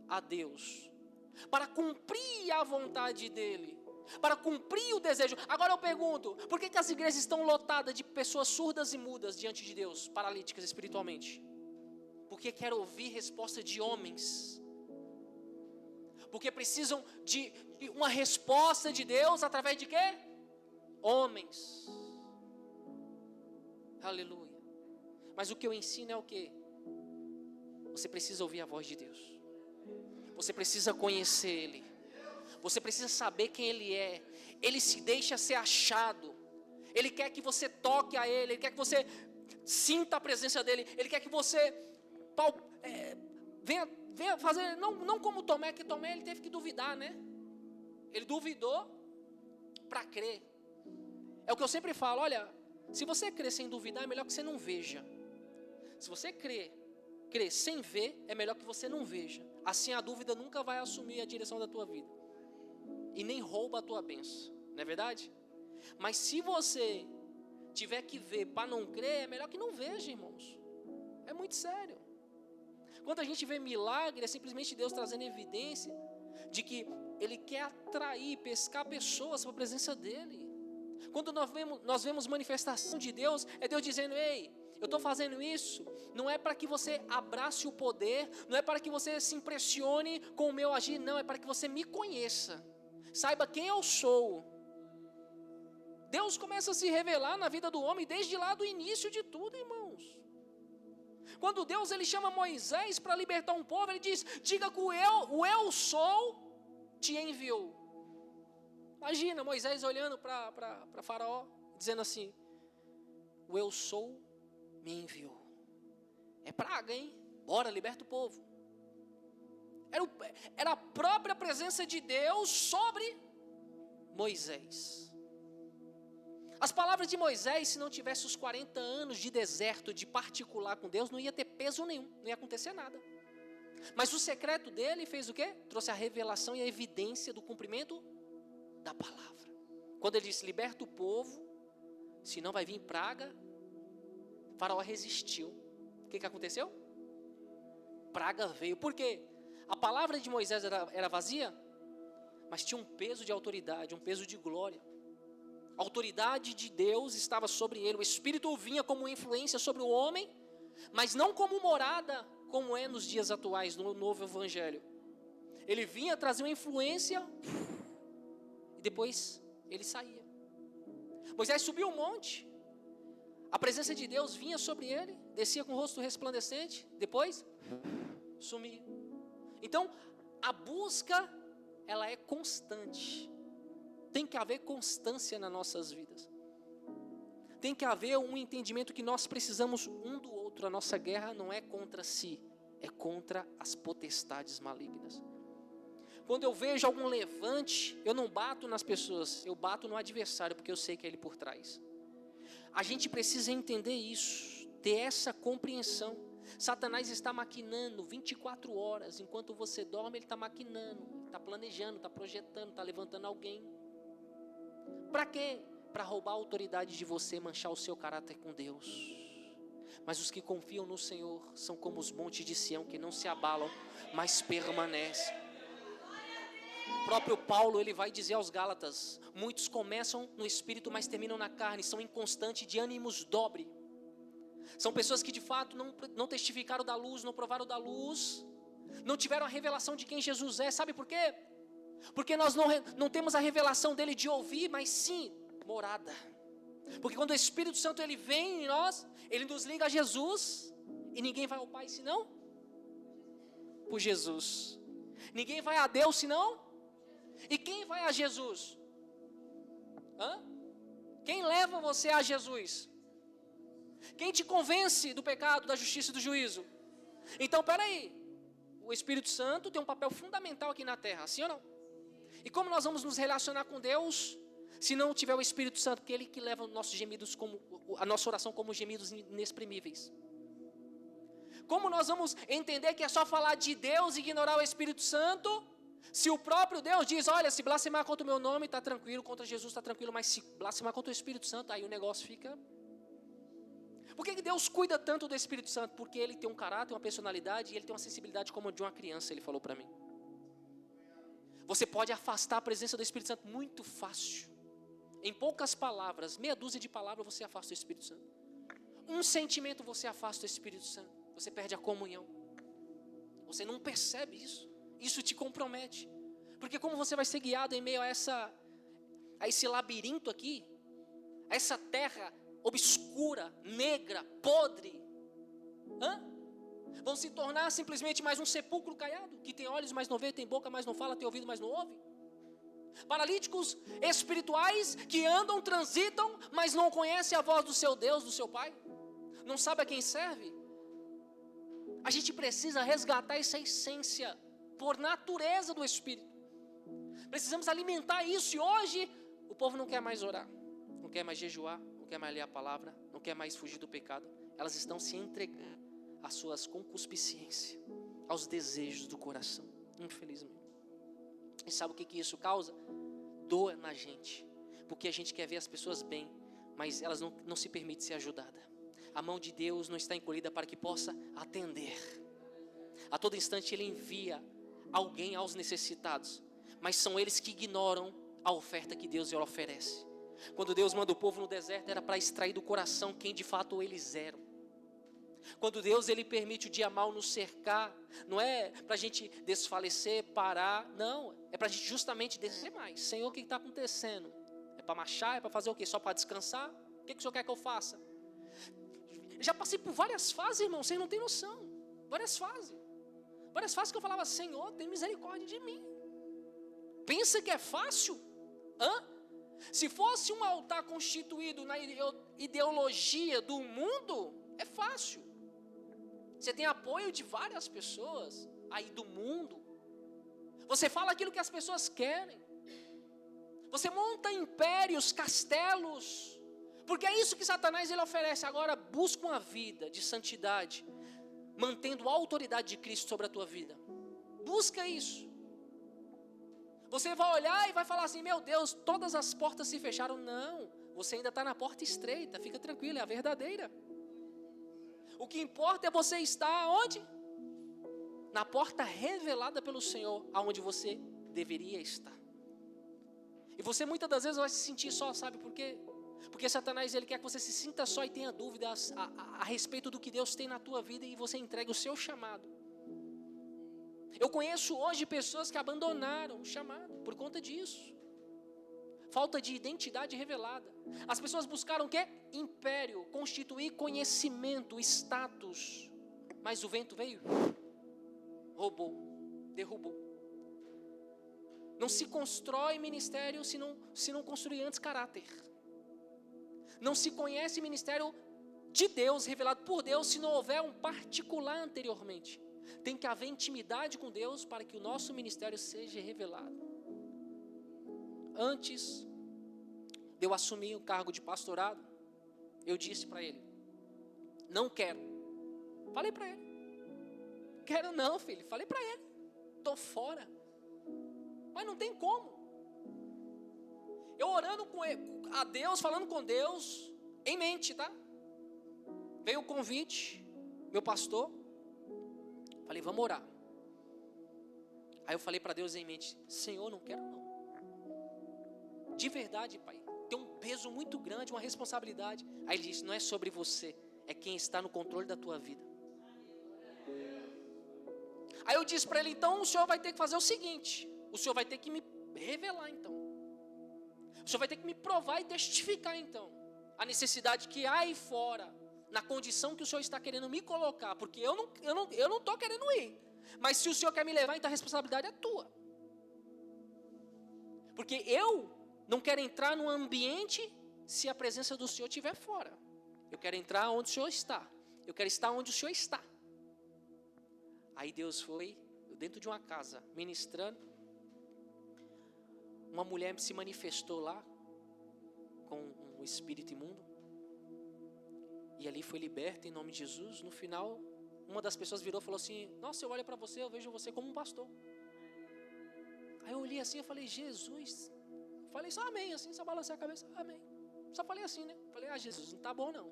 a Deus, para cumprir a vontade dEle, para cumprir o desejo. Agora eu pergunto, por que as igrejas estão lotadas de pessoas surdas e mudas diante de Deus, paralíticas espiritualmente? Porque querem ouvir resposta de homens, porque precisam de uma resposta de Deus através de quê? Homens. Aleluia. Mas o que eu ensino é o quê? Você precisa ouvir a voz de Deus, você precisa conhecer Ele, você precisa saber quem Ele é. Ele se deixa ser achado, Ele quer que você toque a Ele, Ele quer que você sinta a presença dEle, Ele quer que você venha fazer, não como Tomé, que Tomé ele teve que duvidar, né? Ele duvidou para crer. É o que eu sempre falo, olha, se você crer sem duvidar, é melhor que você não veja. Se você crer sem ver, é melhor que você não veja. Assim a dúvida nunca vai assumir a direção da tua vida, e nem rouba a tua bênção, não é verdade? Mas se você tiver que ver para não crer, é melhor que não veja, irmãos. É muito sério. Quando a gente vê milagre, é simplesmente Deus trazendo evidência de que Ele quer atrair, pescar pessoas para a presença dEle. Quando nós vemos manifestação de Deus, é Deus dizendo, ei, eu estou fazendo isso, não é para que você abrace o poder, não é para que você se impressione com o meu agir, não, é para que você me conheça, saiba quem eu sou. Deus começa a se revelar na vida do homem desde lá do início de tudo, irmãos. Quando Deus ele chama Moisés para libertar um povo, ele diz, diga que o eu sou te enviou. Imagina Moisés olhando para Faraó, dizendo assim, o eu sou me enviou. É praga, hein? Bora, liberta o povo. Era a própria presença de Deus sobre Moisés. As palavras de Moisés, se não tivesse os 40 anos de deserto, de particular com Deus, não ia ter peso nenhum, não ia acontecer nada. Mas o secreto dele fez o quê? Trouxe a revelação e a evidência do cumprimento da palavra. Quando ele disse, liberta o povo, senão vai vir praga, Faraó resistiu. O que aconteceu? Praga veio. Por quê? A palavra de Moisés era vazia, mas tinha um peso de autoridade, um peso de glória. A autoridade de Deus estava sobre ele. O Espírito vinha como influência sobre o homem, mas não como morada, como é nos dias atuais, no novo evangelho. Ele vinha trazer uma influência, e depois ele saía. Moisés subiu um monte, a presença de Deus vinha sobre ele, descia com o rosto resplandecente, depois sumia. Então, a busca, ela é constante. Tem que haver constância nas nossas vidas. Tem que haver um entendimento que nós precisamos um do outro. A nossa guerra não é contra si, é contra as potestades malignas. Quando eu vejo algum levante, eu não bato nas pessoas, eu bato no adversário, porque eu sei que é ele por trás. A gente precisa entender isso, ter essa compreensão. Satanás está maquinando 24 horas, enquanto você dorme ele está maquinando, está planejando, está projetando, está levantando alguém. Para quê? Para roubar a autoridade de você, manchar o seu caráter com Deus. Mas os que confiam no Senhor são como os montes de Sião, que não se abalam, mas permanecem. O próprio Paulo, ele vai dizer aos Gálatas, muitos começam no Espírito, mas terminam na carne, são inconstantes, de ânimos dobre. São pessoas que de fato não testificaram da luz, não provaram da luz, não tiveram a revelação de quem Jesus é. Sabe por quê? Porque nós não temos a revelação dele de ouvir, mas sim morada. Porque quando o Espírito Santo ele vem em nós, ele nos liga a Jesus, e ninguém vai ao Pai senão por Jesus. Ninguém vai a Deus senão. E quem vai a Jesus? Quem leva você a Jesus? Quem te convence do pecado, da justiça e do juízo? Então, peraí, o Espírito Santo tem um papel fundamental aqui na terra, sim ou não? E como nós vamos nos relacionar com Deus se não tiver o Espírito Santo, que é Ele que leva os nossos gemidos a nossa oração como gemidos inexprimíveis? Como nós vamos entender que é só falar de Deus e ignorar o Espírito Santo, se o próprio Deus diz, olha, se blasfemar contra o meu nome está tranquilo, contra Jesus está tranquilo, mas se blasfemar contra o Espírito Santo, aí o negócio fica... Por que Deus cuida tanto do Espírito Santo? Porque Ele tem um caráter, uma personalidade, e Ele tem uma sensibilidade como a de uma criança, Ele falou para mim. Você pode afastar a presença do Espírito Santo muito fácil. Em poucas palavras, meia dúzia de palavras você afasta o Espírito Santo. Um sentimento você afasta o Espírito Santo. Você perde a comunhão. Você não percebe isso. Isso te compromete. Porque como você vai ser guiado em meio a esse labirinto aqui, a essa terra obscura, negra, podre, vão se tornar simplesmente mais um sepulcro caiado, que tem olhos, mas não vê, tem boca, mas não fala, tem ouvido, mas não ouve. Paralíticos espirituais que andam, transitam, mas não conhecem a voz do seu Deus, do seu Pai. Não sabe a quem serve. A gente precisa resgatar essa essência por natureza do Espírito. Precisamos alimentar isso. E hoje o povo não quer mais orar, não quer mais jejuar, não quer mais ler a palavra, não quer mais fugir do pecado. Elas estão se entregando às suas concupiscências, aos desejos do coração, infelizmente. E sabe o que isso causa? Dor na gente, porque a gente quer ver as pessoas bem, mas elas não se permitem ser ajudadas. A mão de Deus não está encolhida para que possa atender. A todo instante Ele envia alguém aos necessitados, mas são eles que ignoram a oferta que Deus lhe oferece. Quando Deus manda o povo no deserto, era para extrair do coração quem de fato eles eram. Quando Deus Ele permite o dia mal nos cercar, não é para a gente desfalecer, parar, não, é para a gente justamente descer mais. Senhor, o que está acontecendo? É para marchar, é para fazer o quê? Só para descansar? O que o Senhor quer que eu faça? Já passei por várias fases, irmão, vocês não têm noção. Várias fases que eu falava, Senhor, tem misericórdia de mim. Pensa que é fácil? Se fosse um altar constituído na ideologia do mundo, é fácil. Você tem apoio de várias pessoas aí do mundo. Você fala aquilo que as pessoas querem. Você monta impérios, castelos. Porque é isso que Satanás ele oferece. Agora busca uma vida de santidade, mantendo a autoridade de Cristo sobre a tua vida. Busca isso. Você vai olhar e vai falar assim, meu Deus, todas as portas se fecharam. Não, você ainda está na porta estreita, fica tranquilo, é a verdadeira. O que importa é você estar onde? Na porta revelada pelo Senhor, aonde você deveria estar. E você muitas das vezes vai se sentir só, sabe por quê? Porque Satanás ele quer que você se sinta só e tenha dúvidas a respeito do que Deus tem na tua vida e você entregue o seu chamado. Eu conheço hoje pessoas que abandonaram o chamado por conta disso. Falta de identidade revelada. As pessoas buscaram o quê? Império, constituir conhecimento, status. Mas o vento veio, roubou, derrubou. Não se constrói ministério se não construir antes caráter. Não se conhece ministério de Deus, revelado por Deus, se não houver um particular anteriormente. Tem que haver intimidade com Deus para que o nosso ministério seja revelado. Antes de eu assumir o cargo de pastorado, eu disse para ele, não quero. Falei para ele, quero não, filho. Falei para ele, estou fora. Mas não tem como. Eu orando a Deus, falando com Deus, em mente, tá? Veio o convite, meu pastor. Falei, vamos orar. Aí eu falei para Deus em mente, Senhor, não quero não. De verdade, Pai, tem um peso muito grande, uma responsabilidade. Aí ele disse, não é sobre você, é quem está no controle da tua vida. Aí eu disse para ele, então o Senhor vai ter que fazer o seguinte, o Senhor vai ter que me revelar então. O Senhor vai ter que me provar e testificar então a necessidade que há aí fora, na condição que o Senhor está querendo me colocar, porque eu não estou querendo ir. Mas se o Senhor quer me levar, então a responsabilidade é tua. Porque eu não quero entrar num ambiente se a presença do Senhor estiver fora. Eu quero entrar onde o Senhor está. Eu quero estar onde o Senhor está. Aí Deus foi dentro de uma casa, ministrando. uma mulher se manifestou lá com um espírito imundo. E ali foi liberta em nome de Jesus. No final, uma das pessoas virou e falou assim: nossa, eu olho para você, eu vejo você como um pastor. Aí eu olhei assim e falei: Jesus. Falei só amém, assim, só balancei a cabeça, amém. Só falei assim, né? Falei: ah, Jesus, não tá bom não.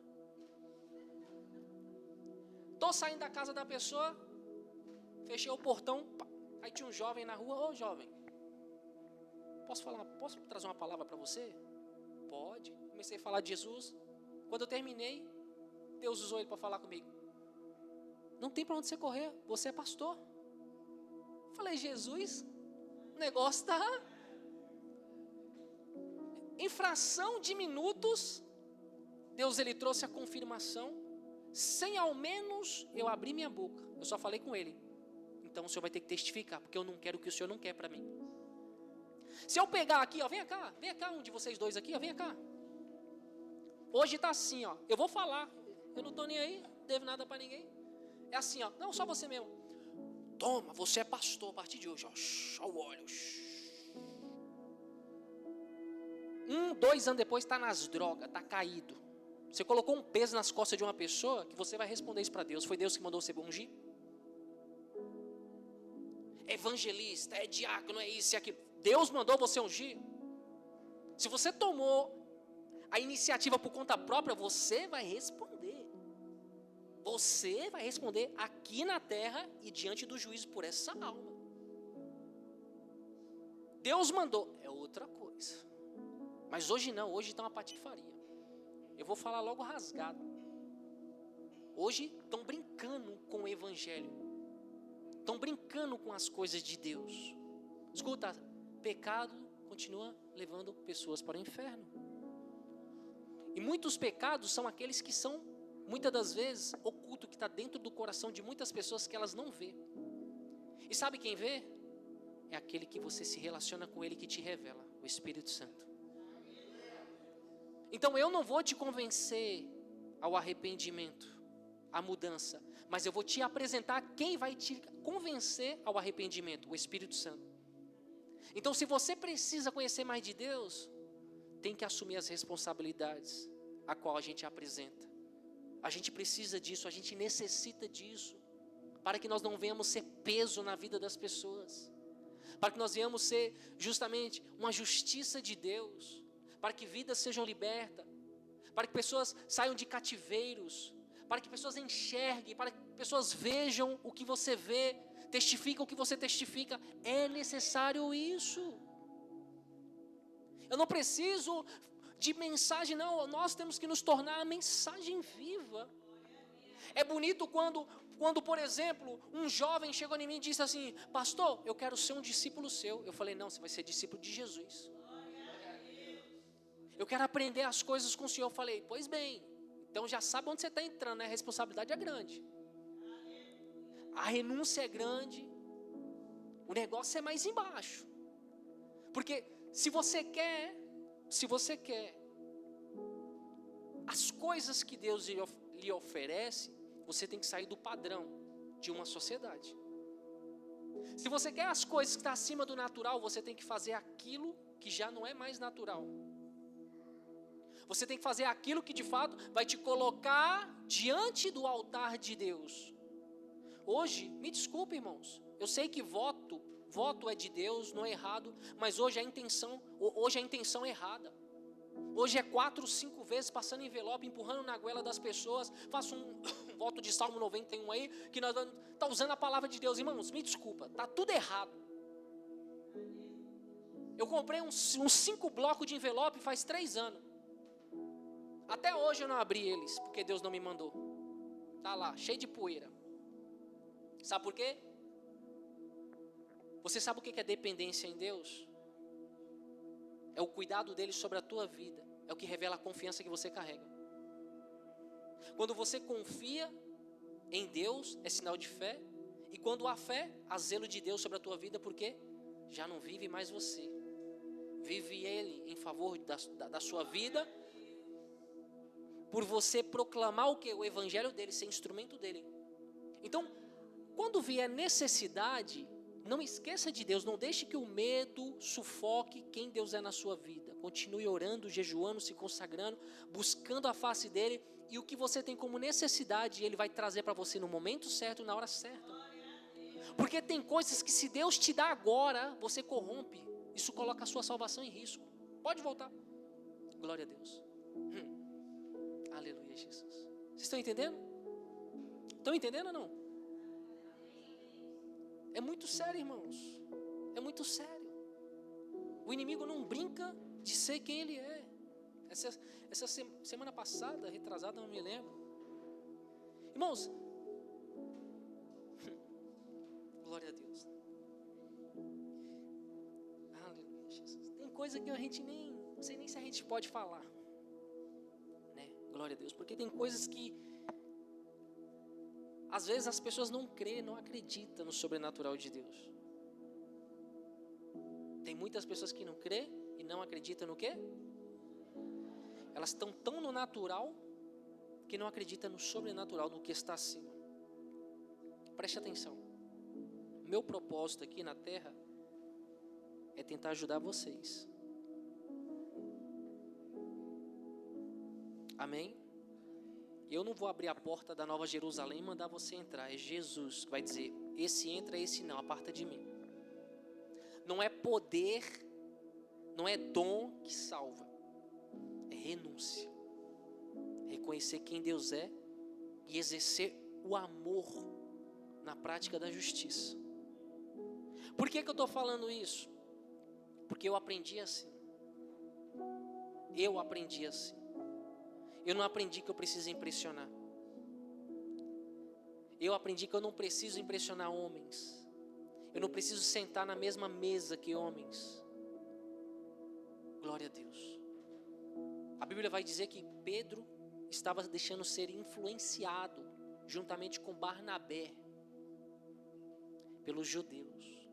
Tô saindo da casa da pessoa, fechei o portão, aí tinha um jovem na rua. Ô jovem, posso trazer uma palavra para você? Pode. Comecei a falar de Jesus. Quando eu terminei, Deus usou ele para falar comigo. Não tem para onde você correr, você é pastor. Falei: Jesus, o negócio está... Em fração de minutos, Deus ele trouxe a confirmação, sem ao menos eu abrir minha boca. Eu só falei com ele: então o senhor vai ter que testificar, porque eu não quero o que o senhor não quer para mim. Se eu pegar aqui, ó, vem cá, um de vocês dois aqui, ó, vem cá. Hoje está assim, ó, eu vou falar, eu não estou nem aí, não devo nada para ninguém. É assim, ó, não, só você mesmo. Toma, você é pastor a partir de hoje, ó o óleo. 2 anos depois está nas drogas, está caído. Você colocou um peso nas costas de uma pessoa que você vai responder isso para Deus. Foi Deus que mandou você ungir? É evangelista, é diácono, é isso e aquilo. Deus mandou você ungir? Se você tomou a iniciativa por conta própria, você vai responder. Você vai responder aqui na terra e diante do juízo por essa alma. Deus mandou, é outra coisa. Mas hoje não, hoje está uma patifaria. Eu vou falar logo rasgado. Hoje estão brincando com o evangelho. Estão brincando com as coisas de Deus. Escuta, pecado continua levando pessoas para o inferno. E muitos pecados são aqueles que são, muitas das vezes, oculto, que está dentro do coração de muitas pessoas que elas não vê. E sabe quem vê? É aquele que você se relaciona com ele, que te revela, o Espírito Santo. Então eu não vou te convencer ao arrependimento, à mudança, mas eu vou te apresentar quem vai te convencer ao arrependimento, o Espírito Santo. Então se você precisa conhecer mais de Deus, tem que assumir as responsabilidades a qual a gente apresenta. A gente precisa disso, a gente necessita disso, para que nós não venhamos ser peso na vida das pessoas, para que nós venhamos ser justamente uma justiça de Deus, para que vidas sejam libertas, para que pessoas saiam de cativeiros, para que pessoas enxerguem, para que pessoas vejam o que você vê, testificam o que você testifica. É necessário isso. Eu não preciso de mensagem, não, nós temos que nos tornar a mensagem viva. É bonito quando, por exemplo, um jovem chegou em mim e disse assim: pastor, eu quero ser um discípulo seu. Eu falei: não, você vai ser discípulo de Jesus. Eu quero aprender as coisas com o Senhor. Eu falei: pois bem, então já sabe onde você está entrando, né? A responsabilidade é grande, a renúncia é grande, o negócio é mais embaixo. Porque se você quer as coisas que Deus lhe oferece, você tem que sair do padrão de uma sociedade. Se você quer as coisas que estão acima do natural, você tem que fazer aquilo que já não é mais natural. Você tem que fazer aquilo que de fato vai te colocar diante do altar de Deus. Hoje, me desculpe, irmãos, eu sei que voto é de Deus, não é errado, mas hoje a intenção é errada. Hoje é 4, 5 vezes passando envelope, empurrando na goela das pessoas. Faço um voto de Salmo 91 aí, que nós está usando a palavra de Deus. Irmãos, me desculpa, está tudo errado. Eu comprei uns 5 blocos de envelope faz 3 anos. Até hoje eu não abri eles, porque Deus não me mandou. Está lá, cheio de poeira. Sabe por quê? Você sabe o que é dependência em Deus? É o cuidado dele sobre a tua vida. É o que revela a confiança que você carrega. Quando você confia em Deus, é sinal de fé. E quando há fé, há zelo de Deus sobre a tua vida, porque já não vive mais você. Vive Ele em favor da sua vida, por você proclamar o quê? O evangelho dele, ser instrumento dele. Então, quando vier necessidade, Não esqueça de Deus, não deixe que o medo sufoque quem Deus é na sua vida. Continue orando, jejuando, se consagrando, buscando a face dele, e o que você tem como necessidade, ele vai trazer para você no momento certo, na hora certa. Porque tem coisas que se Deus te dá agora, você corrompe. Isso coloca a sua salvação em risco. Pode voltar. Glória a Deus. Aleluia, Jesus. Vocês estão entendendo? Estão entendendo ou não? É muito sério, irmãos. É muito sério. O inimigo não brinca de ser quem ele é. Essa semana passada, retrasada, não me lembro. Irmãos, glória a Deus. Aleluia, Jesus. Tem coisa que a gente não sei nem se a gente pode falar, né? Glória a Deus. Porque tem coisas que às vezes as pessoas não creem, não acreditam no sobrenatural de Deus. Tem muitas pessoas que não creem e não acreditam no quê? Elas estão tão no natural que não acreditam no sobrenatural, no que está acima. Preste atenção. Meu propósito aqui na terra é tentar ajudar vocês. Amém? Eu não vou abrir a porta da Nova Jerusalém e mandar você entrar. É Jesus que vai dizer, esse entra, esse não, aparta de mim. Não é poder, não é dom que salva. É renúncia. Reconhecer quem Deus é e exercer o amor na prática da justiça. Por que eu estou falando isso? Porque eu aprendi assim. Eu aprendi assim. Eu não aprendi que eu preciso impressionar. Eu aprendi que eu não preciso impressionar homens. Eu não preciso sentar na mesma mesa que homens. Glória a Deus. A Bíblia vai dizer que Pedro estava deixando ser influenciado, juntamente com Barnabé, pelos judeus.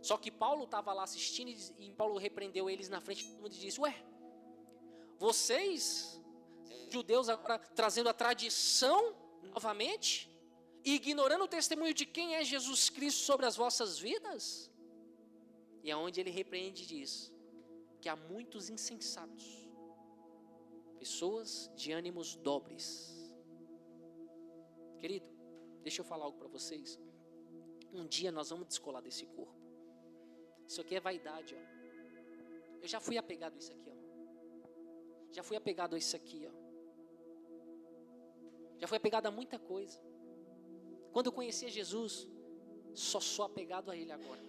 Só que Paulo estava lá assistindo e Paulo repreendeu eles na frente de todo mundo e disse, vocês, judeus, agora trazendo a tradição novamente e ignorando o testemunho de quem é Jesus Cristo sobre as vossas vidas? E é onde ele repreende e diz que há muitos insensatos, pessoas de ânimos dobres. Querido, deixa eu falar algo para vocês. Um dia nós vamos descolar desse corpo. Isso aqui é vaidade, ó. Eu já fui apegado a isso aqui, ó. Já fui apegado a isso aqui, ó. Já fui apegado a muita coisa. Quando eu conhecia Jesus, só sou apegado a Ele agora.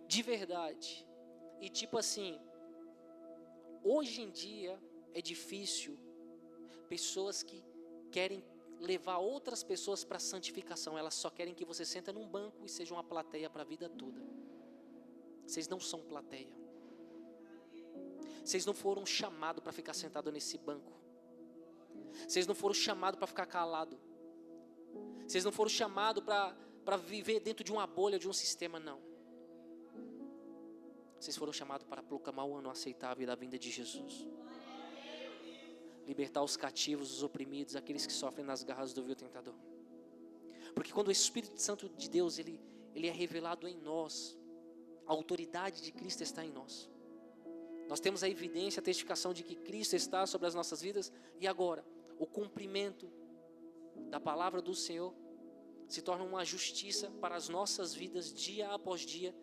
De verdade. E tipo assim, hoje em dia é difícil pessoas que querem levar outras pessoas para a santificação. Elas só querem que você senta num banco e seja uma plateia para a vida toda. Vocês não são plateia. Vocês não foram chamados para ficar sentado nesse banco. Vocês não foram chamados para ficar calado. Vocês não foram chamados para viver dentro de uma bolha, de um sistema, não. Vocês foram chamados para proclamar o ano aceitável e da vinda de Jesus. Libertar os cativos, os oprimidos, aqueles que sofrem nas garras do vil tentador. Porque quando o Espírito Santo de Deus, ele é revelado em nós, a autoridade de Cristo está em nós. Nós temos a evidência, a testificação de que Cristo está sobre as nossas vidas. E agora, o cumprimento da palavra do Senhor se torna uma justiça para as nossas vidas dia após dia.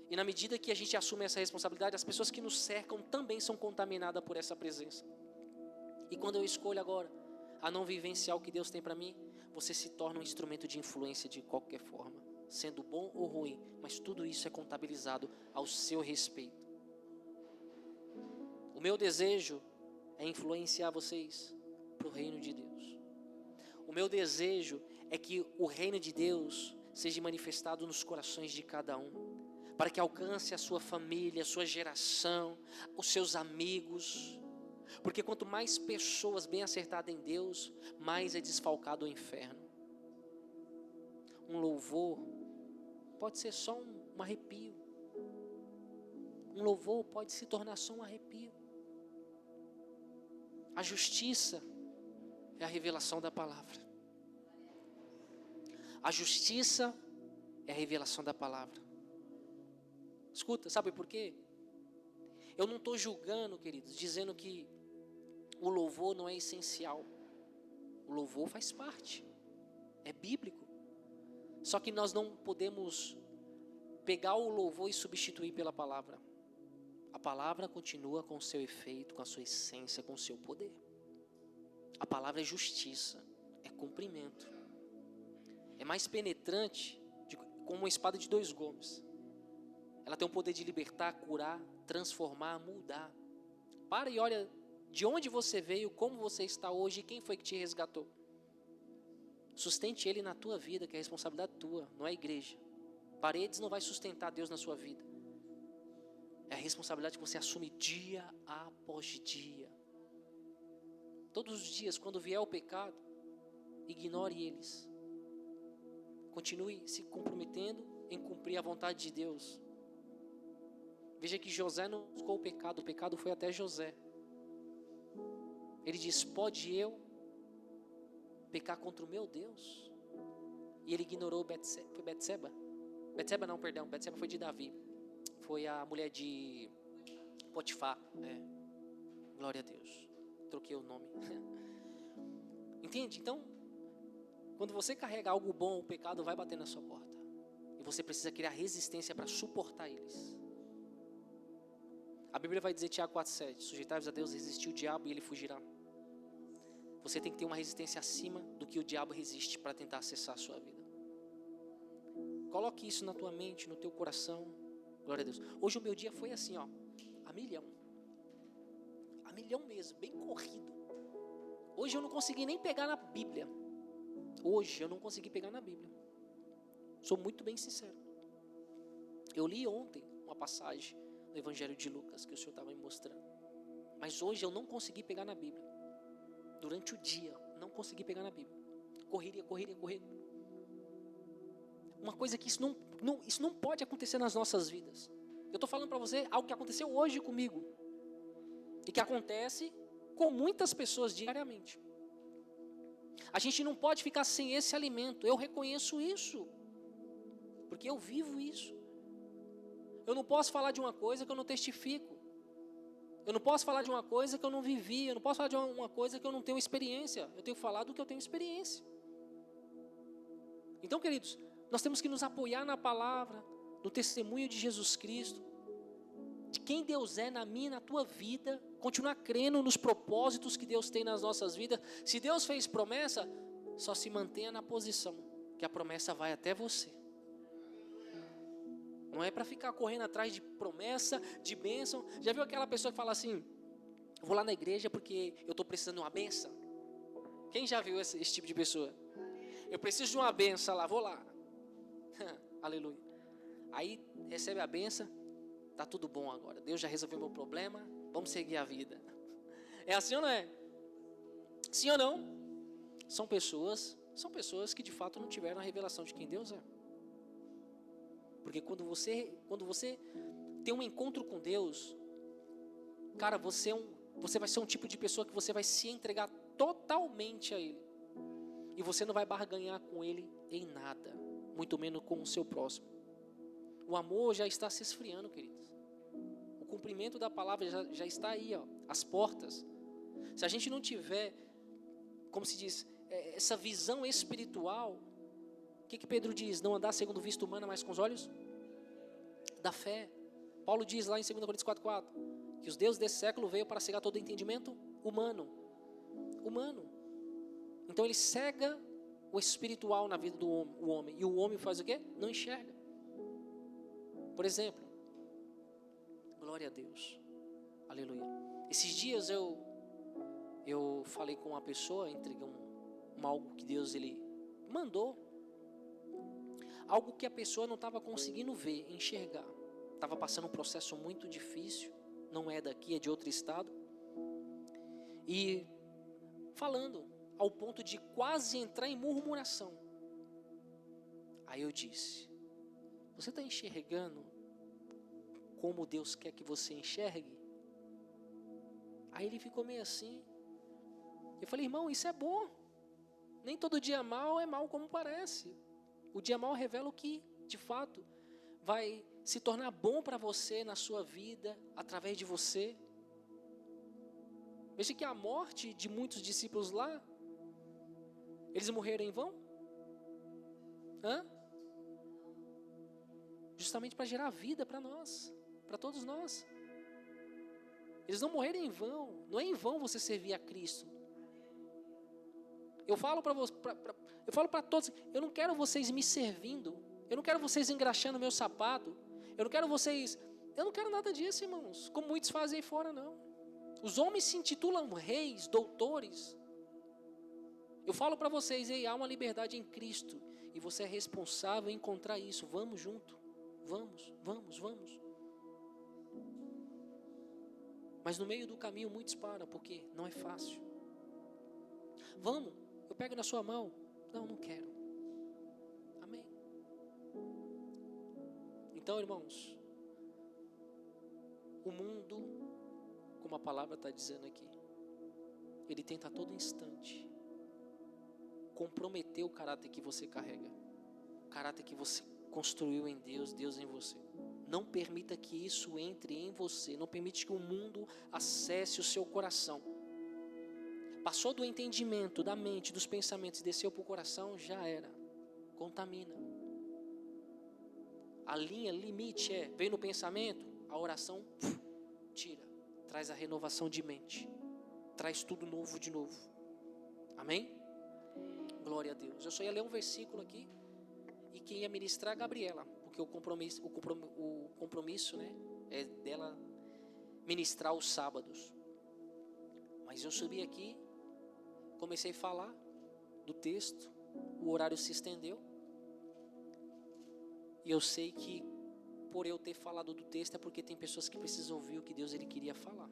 E na medida que a gente assume essa responsabilidade, as pessoas que nos cercam também são contaminadas por essa presença. E quando eu escolho agora a não vivenciar o que Deus tem para mim, você se torna um instrumento de influência de qualquer forma, sendo bom ou ruim, mas tudo isso é contabilizado ao seu respeito. O meu desejo é influenciar vocês para o reino de Deus. O meu desejo é que o reino de Deus seja manifestado nos corações de cada um, para que alcance a sua família, a sua geração, os seus amigos. Porque quanto mais pessoas bem acertadas em Deus, mais é desfalcado o inferno. Um louvor pode ser só um arrepio. Um louvor pode se tornar só um arrepio. A justiça é a revelação da palavra. A justiça é a revelação da palavra. Escuta, sabe por quê? Eu não estou julgando, queridos, dizendo que o louvor não é essencial. O louvor faz parte, é bíblico. Só que nós não podemos pegar o louvor e substituir pela palavra. A palavra continua com o seu efeito, com a sua essência, com o seu poder. A palavra é justiça, é cumprimento. É mais penetrante, como uma espada de dois gumes. Ela tem o poder de libertar, curar, transformar, mudar. Para e olha de onde você veio, como você está hoje e quem foi que te resgatou. Sustente Ele na tua vida, que é responsabilidade tua, não é a igreja. Paredes não vai sustentar Deus na sua vida. É a responsabilidade que você assume dia após dia. Todos os dias, quando vier o pecado, ignore eles. Continue se comprometendo em cumprir a vontade de Deus. Veja que José não buscou o pecado foi até José. Ele diz, pode eu pecar contra o meu Deus? E ele ignorou Betseba. Betseba não, perdão, Betseba foi de Davi. Foi a mulher de Potifar. Glória a Deus. Troquei o nome. Entende? Então, quando você carrega algo bom, o pecado vai bater na sua porta. E você precisa criar resistência para suportar eles. A Bíblia vai dizer, Tiago 4,7, sujeitai-vos a Deus, resistir o diabo e ele fugirá. Você tem que ter uma resistência acima do que o diabo resiste para tentar acessar a sua vida. Coloque isso na tua mente, no teu coração. Glória a Deus. Hoje o meu dia foi assim, ó, a milhão. A milhão mesmo, bem corrido. Hoje eu não consegui nem pegar na Bíblia. Hoje eu não consegui pegar na Bíblia. Sou muito bem sincero. Eu li ontem uma passagem do Evangelho de Lucas que o Senhor estava me mostrando. Mas hoje eu não consegui pegar na Bíblia. Durante o dia, não consegui pegar na Bíblia. Correria. Uma coisa que isso não pode acontecer nas nossas vidas. Eu estou falando para você algo que aconteceu hoje comigo. E que acontece com muitas pessoas diariamente. A gente não pode ficar sem esse alimento. Eu reconheço isso. Porque eu vivo isso. Eu não posso falar de uma coisa que eu não testifico. Eu não posso falar de uma coisa que eu não vivi. Eu não posso falar de uma coisa que eu não tenho experiência. Eu tenho que falar do que eu tenho experiência. Então, queridos, nós temos que nos apoiar na palavra, no testemunho de Jesus Cristo, de quem Deus é na minha e na tua vida, continuar crendo nos propósitos que Deus tem nas nossas vidas. Se Deus fez promessa, só se mantenha na posição, que a promessa vai até você. Não é para ficar correndo atrás de promessa, de bênção. Já viu aquela pessoa que fala assim, eu vou lá na igreja porque eu estou precisando de uma bênção? Quem já viu esse tipo de pessoa? Eu preciso de uma bênção lá, vou lá. Aleluia. Aí recebe a bênção, tá tudo bom agora. Deus já resolveu meu problema, vamos seguir a vida. É assim ou não é? Sim ou não? São pessoas que de fato não tiveram a revelação de quem Deus é. Porque quando você tem um encontro com Deus, cara, você vai ser um tipo de pessoa que você vai se entregar totalmente a Ele. E você não vai barganhar com Ele em nada, muito menos com o seu próximo. O amor já está se esfriando, queridos. O cumprimento da palavra já está aí, ó, às portas. Se a gente não tiver, como se diz, essa visão espiritual, o que Pedro diz? Não andar segundo o visto humano, mas com os olhos da fé. Paulo diz lá em 2 Coríntios 4,4 que os deuses desse século veio para cegar todo entendimento humano. Então ele cega o espiritual na vida do homem. E o homem faz o quê? Não enxerga. Por exemplo, glória a Deus, aleluia. Esses dias eu falei com uma pessoa, entreguei algo que Deus ele mandou. Algo que a pessoa não estava conseguindo ver, enxergar. Estava passando um processo muito difícil. Não é daqui, é de outro estado. E falando ao ponto de quase entrar em murmuração. Aí eu disse, você está enxergando como Deus quer que você enxergue? Aí ele ficou meio assim. Eu falei, irmão, isso é bom. Nem todo dia mal é mal como parece. O dia mau revela o que, de fato, vai se tornar bom para você na sua vida, através de você. Veja que a morte de muitos discípulos lá, eles morreram em vão? Justamente para gerar vida para nós, para todos nós. Eles não morreram em vão. Não é em vão você servir a Cristo. Eu falo para todos, eu não quero vocês me servindo. Eu não quero vocês engraxando meu sapato. Eu não quero nada disso, irmãos. Como muitos fazem aí fora, não. Os homens se intitulam reis, doutores. Eu falo para vocês, há uma liberdade em Cristo. E você é responsável em encontrar isso. Vamos junto. Vamos. Mas no meio do caminho muitos param, porque não é fácil. Vamos, eu pego na sua mão. Não quero. Amém. Então, irmãos, o mundo, como a palavra está dizendo aqui, ele tenta a todo instante comprometer o caráter que você carrega, o caráter que você construiu em Deus, Deus em você. Não permita que isso entre em você. Não permite que o mundo acesse o seu coração. Passou do entendimento, da mente, dos pensamentos, desceu para o coração, já era. Contamina. A linha limite veio no pensamento, a oração tira. Traz a renovação de mente. Traz tudo novo de novo. Amém? Glória a Deus. Eu só ia ler um versículo aqui. E quem ia ministrar é a Gabriela. Porque o compromisso, né, é dela ministrar os sábados. Mas eu subi aqui, comecei a falar do texto, o horário se estendeu. E eu sei que por eu ter falado do texto é porque tem pessoas que precisam ouvir o que Deus ele queria falar.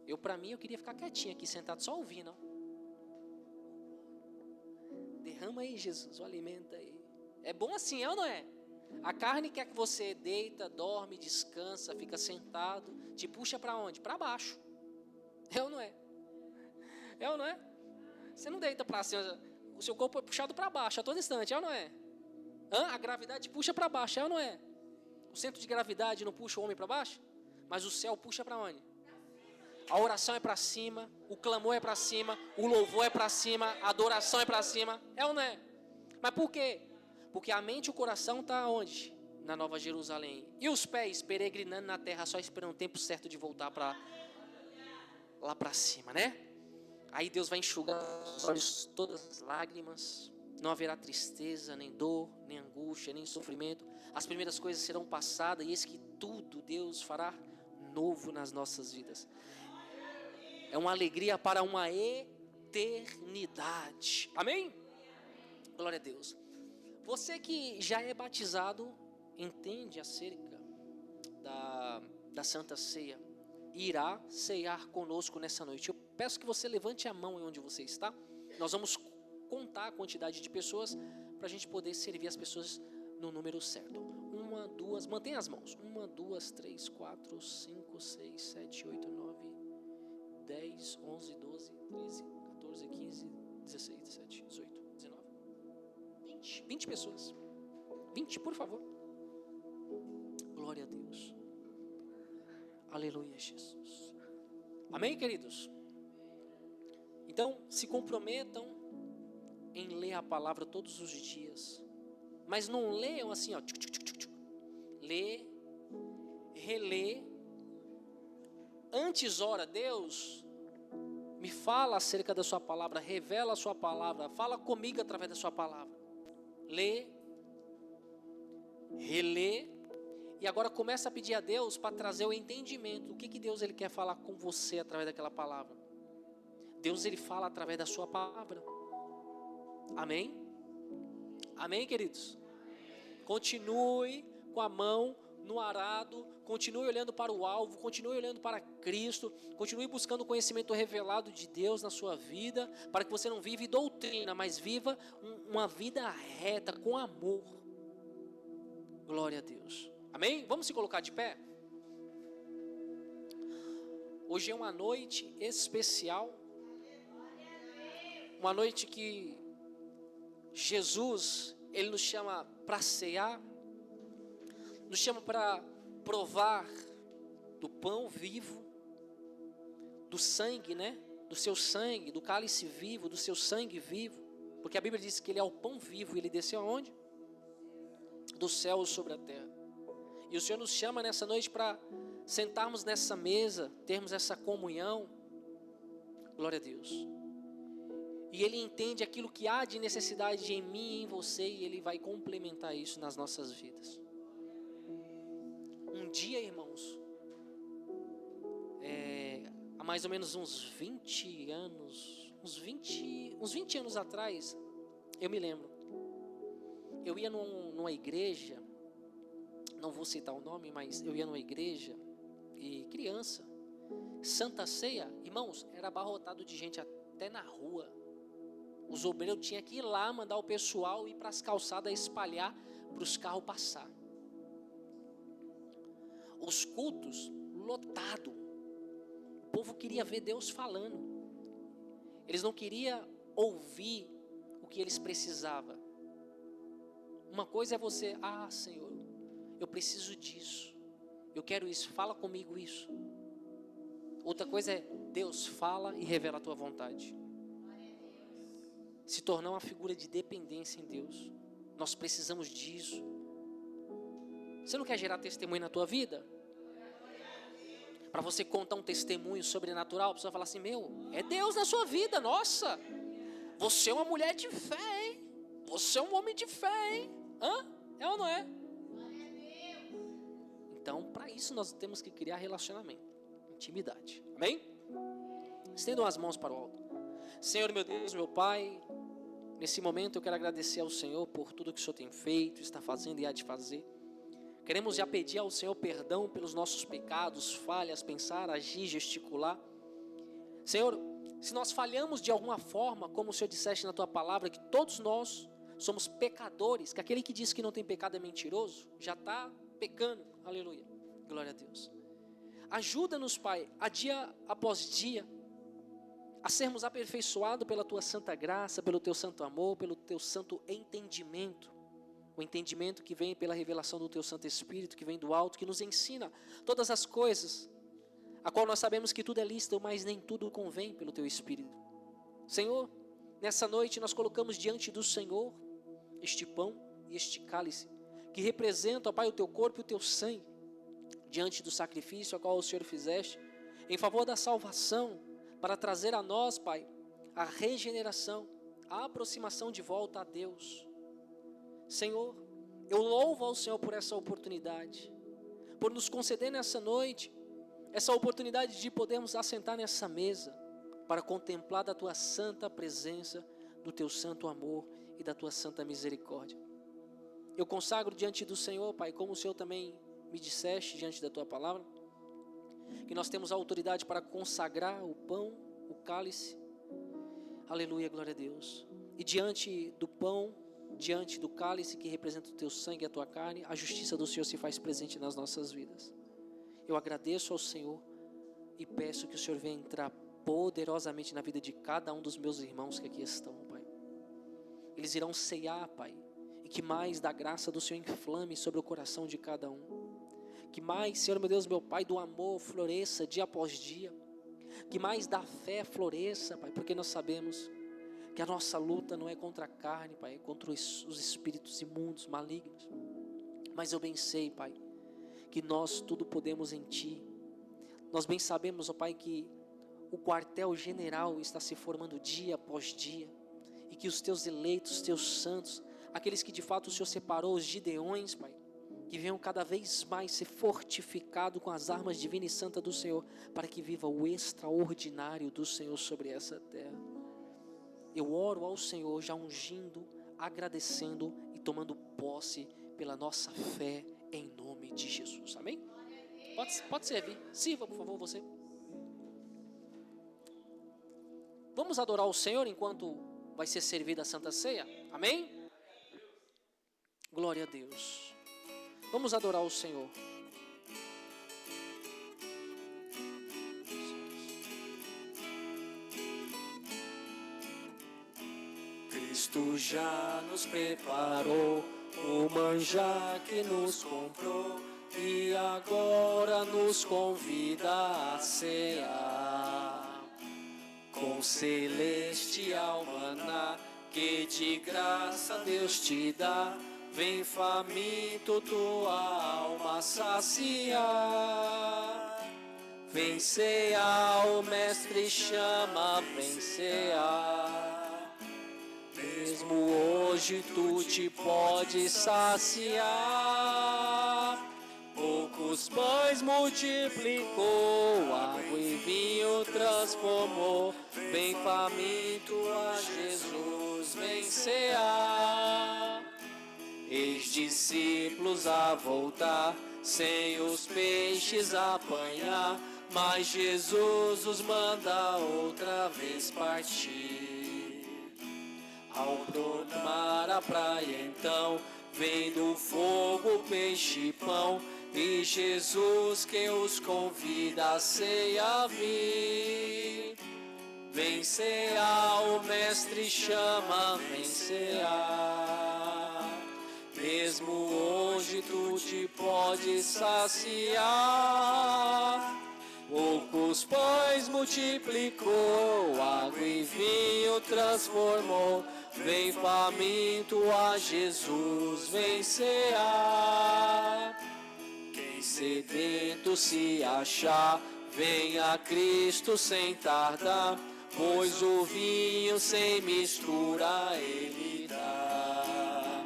Eu queria ficar quietinho aqui, sentado, só ouvindo. Derrama aí, Jesus, o alimento aí. É bom assim, é ou não é? A carne quer que você deita, dorme, descansa, fica sentado. Te puxa para onde? Para baixo. É ou não é? É ou não é? Você não deita para cima. O seu corpo é puxado para baixo a todo instante, é ou não é? A gravidade puxa para baixo, é ou não é? O centro de gravidade não puxa o homem para baixo? Mas o céu puxa para onde? A oração é para cima, o clamor é para cima, o louvor é para cima, a adoração é para cima. É ou não é? Mas por quê? Porque a mente e o coração está onde? Na Nova Jerusalém. E os pés peregrinando na terra, só esperando o tempo certo de voltar para lá para cima, né? Aí Deus vai enxugar os olhos todas as lágrimas. Não haverá tristeza, nem dor, nem angústia, nem sofrimento. As primeiras coisas serão passadas e eis que tudo Deus fará novo nas nossas vidas. É uma alegria para uma eternidade. Amém? Glória a Deus. Você que já é batizado, entende acerca da Santa Ceia, irá ceiar conosco nessa noite. Eu peço que você levante a mão onde você está. Nós vamos contar a quantidade de pessoas para a gente poder servir as pessoas no número certo. 1, 2, mantenha as mãos. 1, 2, 3, 4, 5, 6, 7, 8, 9, 10, 11, 12, 13, 14, 15, 16, 17, 18, 19, 20. 20 pessoas. 20, por favor. Glória a Deus. Aleluia, Jesus. Amém, queridos? Então, se comprometam em ler a palavra todos os dias. Mas não leiam assim, ó. Lê, relê. Antes ora, Deus, me fala acerca da sua palavra, revela a sua palavra, fala comigo através da sua palavra. Lê, relê, e agora começa a pedir a Deus para trazer o entendimento. O que Deus ele quer falar com você através daquela palavra? Deus ele fala através da sua palavra. Amém? Amém, queridos? Continue com a mão no arado, continue olhando para o alvo, continue olhando para Cristo, continue buscando o conhecimento revelado de Deus na sua vida, para que você não viva doutrina, mas viva uma vida reta, com amor. Glória a Deus. Amém? Vamos se colocar de pé? Hoje é uma noite especial, uma noite que Jesus, Ele nos chama para cear, nos chama para provar do pão vivo, do sangue, né? Do seu sangue, do cálice vivo, do seu sangue vivo. Porque a Bíblia diz que Ele é o pão vivo e Ele desceu aonde? Do céu sobre a terra. E o Senhor nos chama nessa noite para sentarmos nessa mesa, termos essa comunhão. Glória a Deus. E Ele entende aquilo que há de necessidade em mim e em você, e Ele vai complementar isso nas nossas vidas. Um dia, irmãos, há mais ou menos uns 20 anos, uns 20 anos atrás, eu me lembro, eu ia numa igreja, não vou citar o nome, mas eu ia numa igreja, e criança, Santa Ceia, irmãos, era abarrotado de gente até na rua. Os obreiros tinham que ir lá, mandar o pessoal ir para as calçadas espalhar para os carros passar. Os cultos lotados. O povo queria ver Deus falando. Eles não queriam ouvir o que eles precisavam. Uma coisa é você, Senhor, eu preciso disso. Eu quero isso, fala comigo isso. Outra coisa é, Deus fala e revela a tua vontade. Se tornar uma figura de dependência em Deus. Nós precisamos disso. Você não quer gerar testemunho na tua vida? Para você contar um testemunho sobrenatural, a pessoa falar assim, é Deus na sua vida, nossa. Você é uma mulher de fé, hein? Você é um homem de fé, hein? É ou não é? Então, para isso nós temos que criar relacionamento, intimidade. Amém? Estendam as mãos para o alto. Senhor, meu Deus, meu Pai, nesse momento eu quero agradecer ao Senhor por tudo que o Senhor tem feito, está fazendo e há de fazer. Queremos já pedir ao Senhor perdão pelos nossos pecados, falhas, pensar, agir, gesticular. Senhor, se nós falhamos de alguma forma, como o Senhor disseste na tua palavra, que todos nós somos pecadores, que aquele que diz que não tem pecado é mentiroso, já está pecando. Aleluia, glória a Deus. Ajuda-nos, Pai, a dia após dia, a sermos aperfeiçoados pela tua santa graça, pelo teu santo amor, pelo teu santo entendimento. O entendimento que vem pela revelação do teu Santo Espírito, que vem do alto, que nos ensina todas as coisas, a qual nós sabemos que tudo é lícito, mas nem tudo convém pelo teu Espírito. Senhor, nessa noite nós colocamos diante do Senhor este pão e este cálice, que representam, ó Pai, o teu corpo e o teu sangue, diante do sacrifício a qual o Senhor fizeste, em favor da salvação, para trazer a nós, Pai, a regeneração, a aproximação de volta a Deus. Senhor, eu louvo ao Senhor por essa oportunidade, por nos conceder nessa noite, essa oportunidade de podermos assentar nessa mesa, para contemplar da tua santa presença, do teu santo amor e da tua santa misericórdia. Eu consagro diante do Senhor, Pai, como o Senhor também me disseste diante da tua palavra, que nós temos a autoridade para consagrar o pão, o cálice. Aleluia, glória a Deus. E diante do pão, diante do cálice que representa o teu sangue e a tua carne, a justiça do Senhor se faz presente nas nossas vidas. Eu agradeço ao Senhor e peço que o Senhor venha entrar poderosamente na vida de cada um dos meus irmãos que aqui estão, Pai. Eles irão ceiar, Pai, e que mais da graça do Senhor inflame sobre o coração de cada um. Que mais, Senhor, meu Deus, meu Pai, do amor floresça dia após dia. Que mais da fé floresça, Pai, porque nós sabemos que a nossa luta não é contra a carne, Pai, é contra os espíritos imundos, malignos. Mas eu bem sei, Pai, que nós tudo podemos em Ti. Nós bem sabemos, ó Pai, que o quartel-general está se formando dia após dia. E que os Teus eleitos, os Teus santos, aqueles que de fato o Senhor separou, os gideões, Pai, que venham cada vez mais ser fortificados com as armas divinas e santas do Senhor, para que viva o extraordinário do Senhor sobre essa terra. Eu oro ao Senhor já ungindo, agradecendo e tomando posse pela nossa fé em nome de Jesus. Amém? Pode servir. Sirva, por favor, você. Vamos adorar o Senhor enquanto vai ser servida a Santa Ceia. Amém? Glória a Deus. Vamos adorar o Senhor. Cristo já nos preparou o manjar que nos comprou e agora nos convida a cear com celestial maná que de graça Deus te dá. Vem faminto tua alma saciar. Vem cear, o mestre chama, vem cear. Mesmo hoje tu te pode saciar. Poucos pães multiplicou, água e vinho transformou. Vem faminto a Jesus, vem cear. Eis discípulos a voltar, sem os peixes apanhar, mas Jesus os manda outra vez partir. Ao proclamar a praia então, vem do fogo peixe e pão, e Jesus que os convida a ceia vir. Vem cear, o mestre chama, vem cear. Mesmo hoje tu te pode saciar. Poucos pães multiplicou, água e vinho transformou. Vem faminto a Jesus, vem cear. Quem sedento se achar, vem a Cristo sem tardar, pois o vinho sem mistura Ele dá.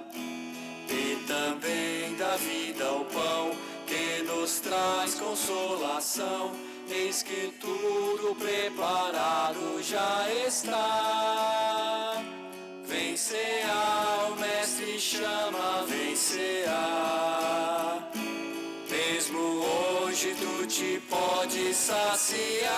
E também dá vida ao pão, que nos traz consolação. Eis que tudo preparado já está. Vem cear, o mestre chama, vem cear. Mesmo hoje tu te pode saciar.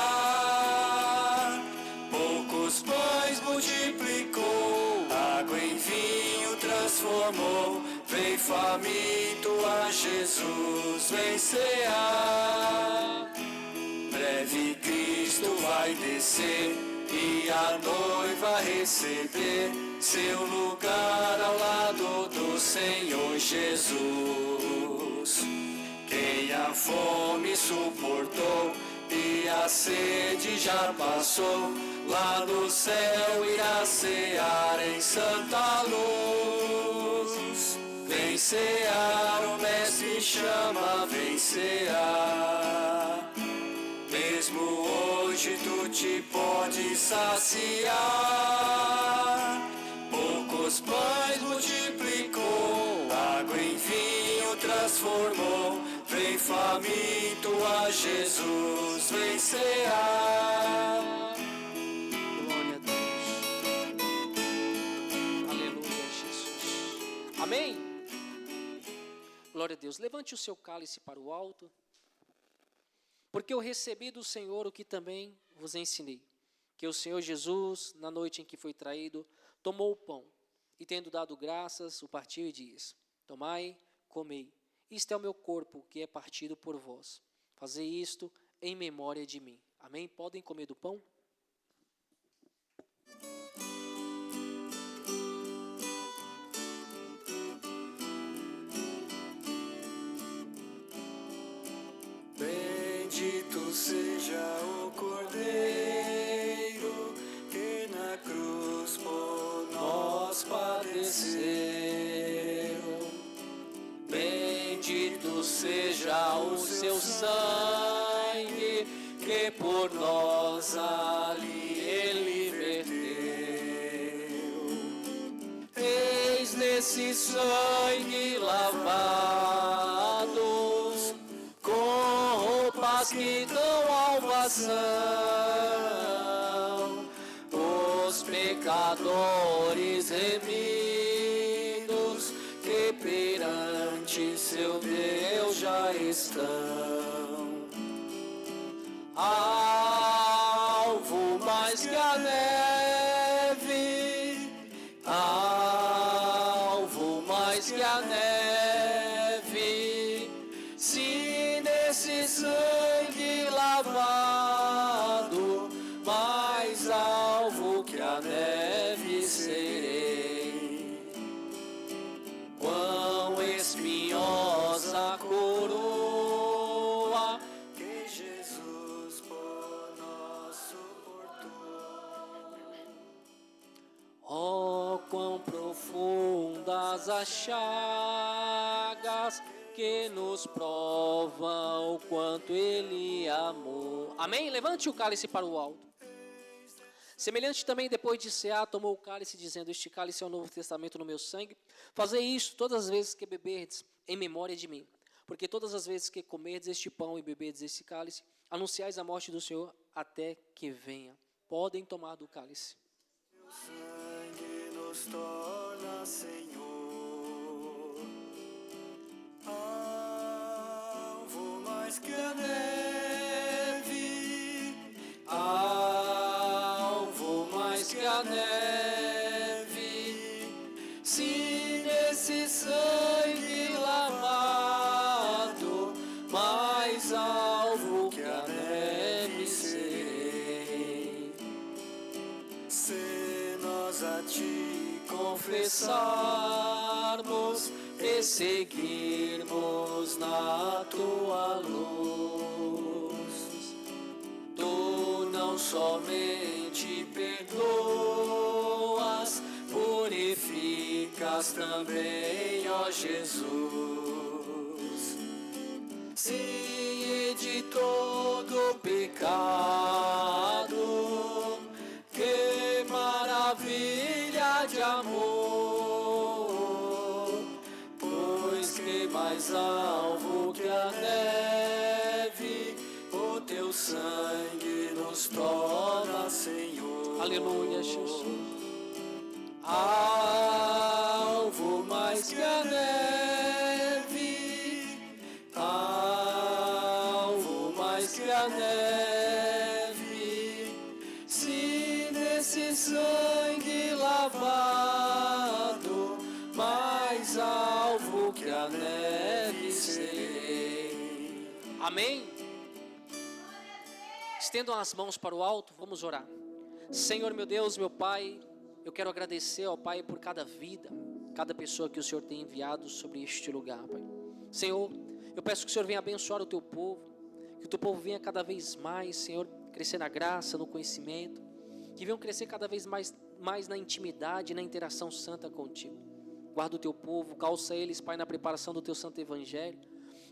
Poucos pães multiplicou, água em vinho transformou. Vem faminto a Jesus, vem cear. Breve Cristo vai descer e a noiva receber seu lugar ao lado do Senhor Jesus. Quem a fome suportou e a sede já passou, lá no céu irá cear em santa luz. Vem cear, o mestre chama, vem cear. Mesmo hoje tu te pode saciar. Poucos pães multiplicou, água em vinho transformou. Vem faminto a Jesus, vem cear. Glória a Deus. Aleluia, Jesus. Amém? Glória a Deus. Levante o seu cálice para o alto. Porque eu recebi do Senhor o que também vos ensinei, que o Senhor Jesus, na noite em que foi traído, tomou o pão, e tendo dado graças, o partiu e diz: tomai, comei, isto é o meu corpo, que é partido por vós. Fazei isto em memória de mim. Amém? Podem comer do pão? Bendito seja o Cordeiro que na cruz por nós padeceu. Bendito seja o seu sangue, que por nós ali ele verteu. Eis nesse sangue lavados, com roupas que dão salvação, os pecadores remidos, que perante seu Deus já estão. Alvo mais que a neve, alvo mais que a neve, se nesse sangue lavado, mais alvo que a neve serei. quão profundas as chagas que nos provam o quanto Ele amou. Amém? Levante o cálice para o alto. Semelhante também, depois de cear, tomou o cálice, dizendo: este cálice é o novo testamento no meu sangue. Fazei isto todas as vezes que beberdes, em memória de mim. Porque todas as vezes que comerdes este pão e beberdes este cálice, anunciais a morte do Senhor até que venha. Podem tomar do cálice. Teu sangue nos torna, Senhor, alvo mais que a neve, Alvo mais que a neve, se nesse sangue lavado, mais alvo que a neve serei. se nós a ti Confessarmos e seguirmos na tua luz, tu não somente perdoas, purificas também, ó Jesus. Se de todo pecado, que maravilha de amor, pois que mais alvo que a neve, o teu sangue nos torna, Senhor. Aleluia, Jesus. Alvo mais que a neve, alvo mais que a neve, se nesse sangue lavado, mais alvo que a neve serei. Amém? Estendam as mãos para o alto, vamos orar. Senhor, meu Deus, meu Pai, eu quero agradecer ao Pai por cada vida, cada pessoa que o Senhor tem enviado sobre este lugar, Pai. Senhor, eu peço que o Senhor venha abençoar o teu povo, que o teu povo venha cada vez mais, Senhor, crescer na graça, no conhecimento, que venham crescer cada vez mais na intimidade, na interação santa contigo. Guarda o teu povo, calça eles, Pai, na preparação do teu santo evangelho.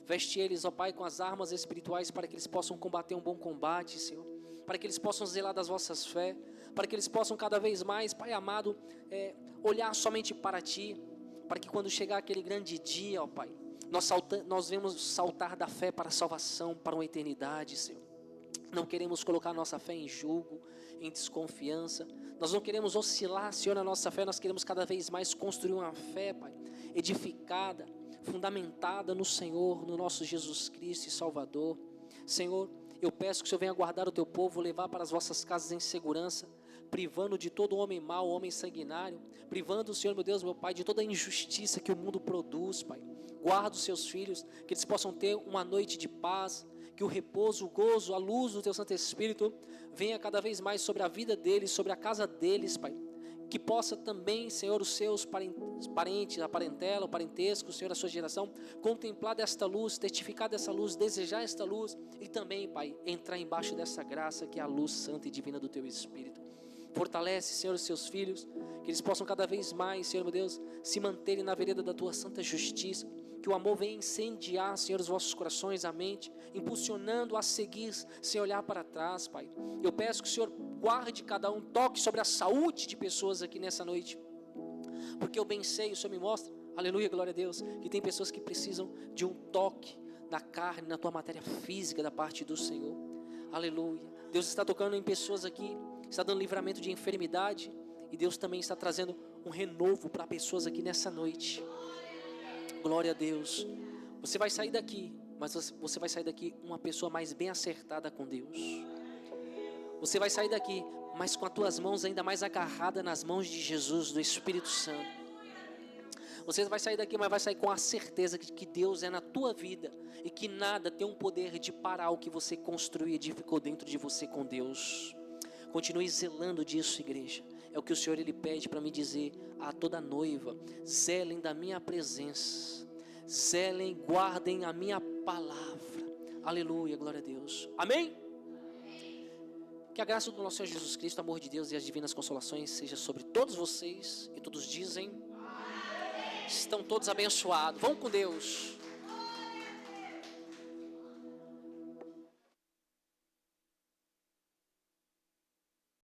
Veste eles, ó Pai, com as armas espirituais para que eles possam combater um bom combate, Senhor. Para que eles possam zelar das vossas fé, para que eles possam cada vez mais, Pai amado, olhar somente para Ti, para que quando chegar aquele grande dia, ó Pai, nós vemos saltar da fé para a salvação, para uma eternidade, Senhor. Não queremos colocar nossa fé em julgo, em desconfiança. Nós não queremos oscilar, Senhor, na nossa fé. Nós queremos cada vez mais construir uma fé, Pai, edificada, fundamentada no Senhor, no nosso Jesus Cristo e Salvador. Senhor, eu peço que o Senhor venha guardar o teu povo, levar para as vossas casas em segurança, privando de todo homem mau, homem sanguinário, privando, Senhor, meu Deus, meu Pai, de toda a injustiça que o mundo produz, Pai. Guarda os seus filhos, que eles possam ter uma noite de paz, que o repouso, o gozo, a luz do teu Santo Espírito venha cada vez mais sobre a vida deles, sobre a casa deles, Pai. Que possa também, Senhor, os seus parentes, a parentela, o parentesco, Senhor, a sua geração, contemplar desta luz, testificar dessa luz, desejar esta luz e também, Pai, entrar embaixo dessa graça que é a luz santa e divina do teu Espírito. Fortalece, Senhor, os seus filhos, que eles possam cada vez mais, Senhor, meu Deus, se manterem na vereda da tua santa justiça, que o amor venha incendiar, Senhor, os vossos corações, a mente, impulsionando a seguir, sem olhar para trás, Pai. Eu peço que o Senhor guarde cada um, toque sobre a saúde de pessoas aqui nessa noite, porque eu bem sei, o Senhor me mostra, aleluia, glória a Deus, que tem pessoas que precisam de um toque na carne, na tua matéria física da parte do Senhor, aleluia. Deus está tocando em pessoas aqui, está dando livramento de enfermidade, e Deus também está trazendo um renovo para pessoas aqui nessa noite. Glória a Deus. Você vai sair daqui, mas você vai sair daqui uma pessoa mais bem acertada com Deus. Você vai sair daqui, mas com as tuas mãos ainda mais agarradas nas mãos de Jesus, do Espírito Santo. Você vai sair daqui, mas vai sair com a certeza que Deus é na tua vida e que nada tem um poder de parar o que você construiu e edificou dentro de você com Deus. Continue zelando disso, igreja. É o que o Senhor Ele pede para me dizer a toda noiva: zelem da minha presença, zelem, guardem a minha palavra. Aleluia, glória a Deus. Amém? Que a graça do nosso Senhor Jesus Cristo, o amor de Deus e as divinas consolações seja sobre todos vocês. E todos dizem, estão todos abençoados. Vão com Deus.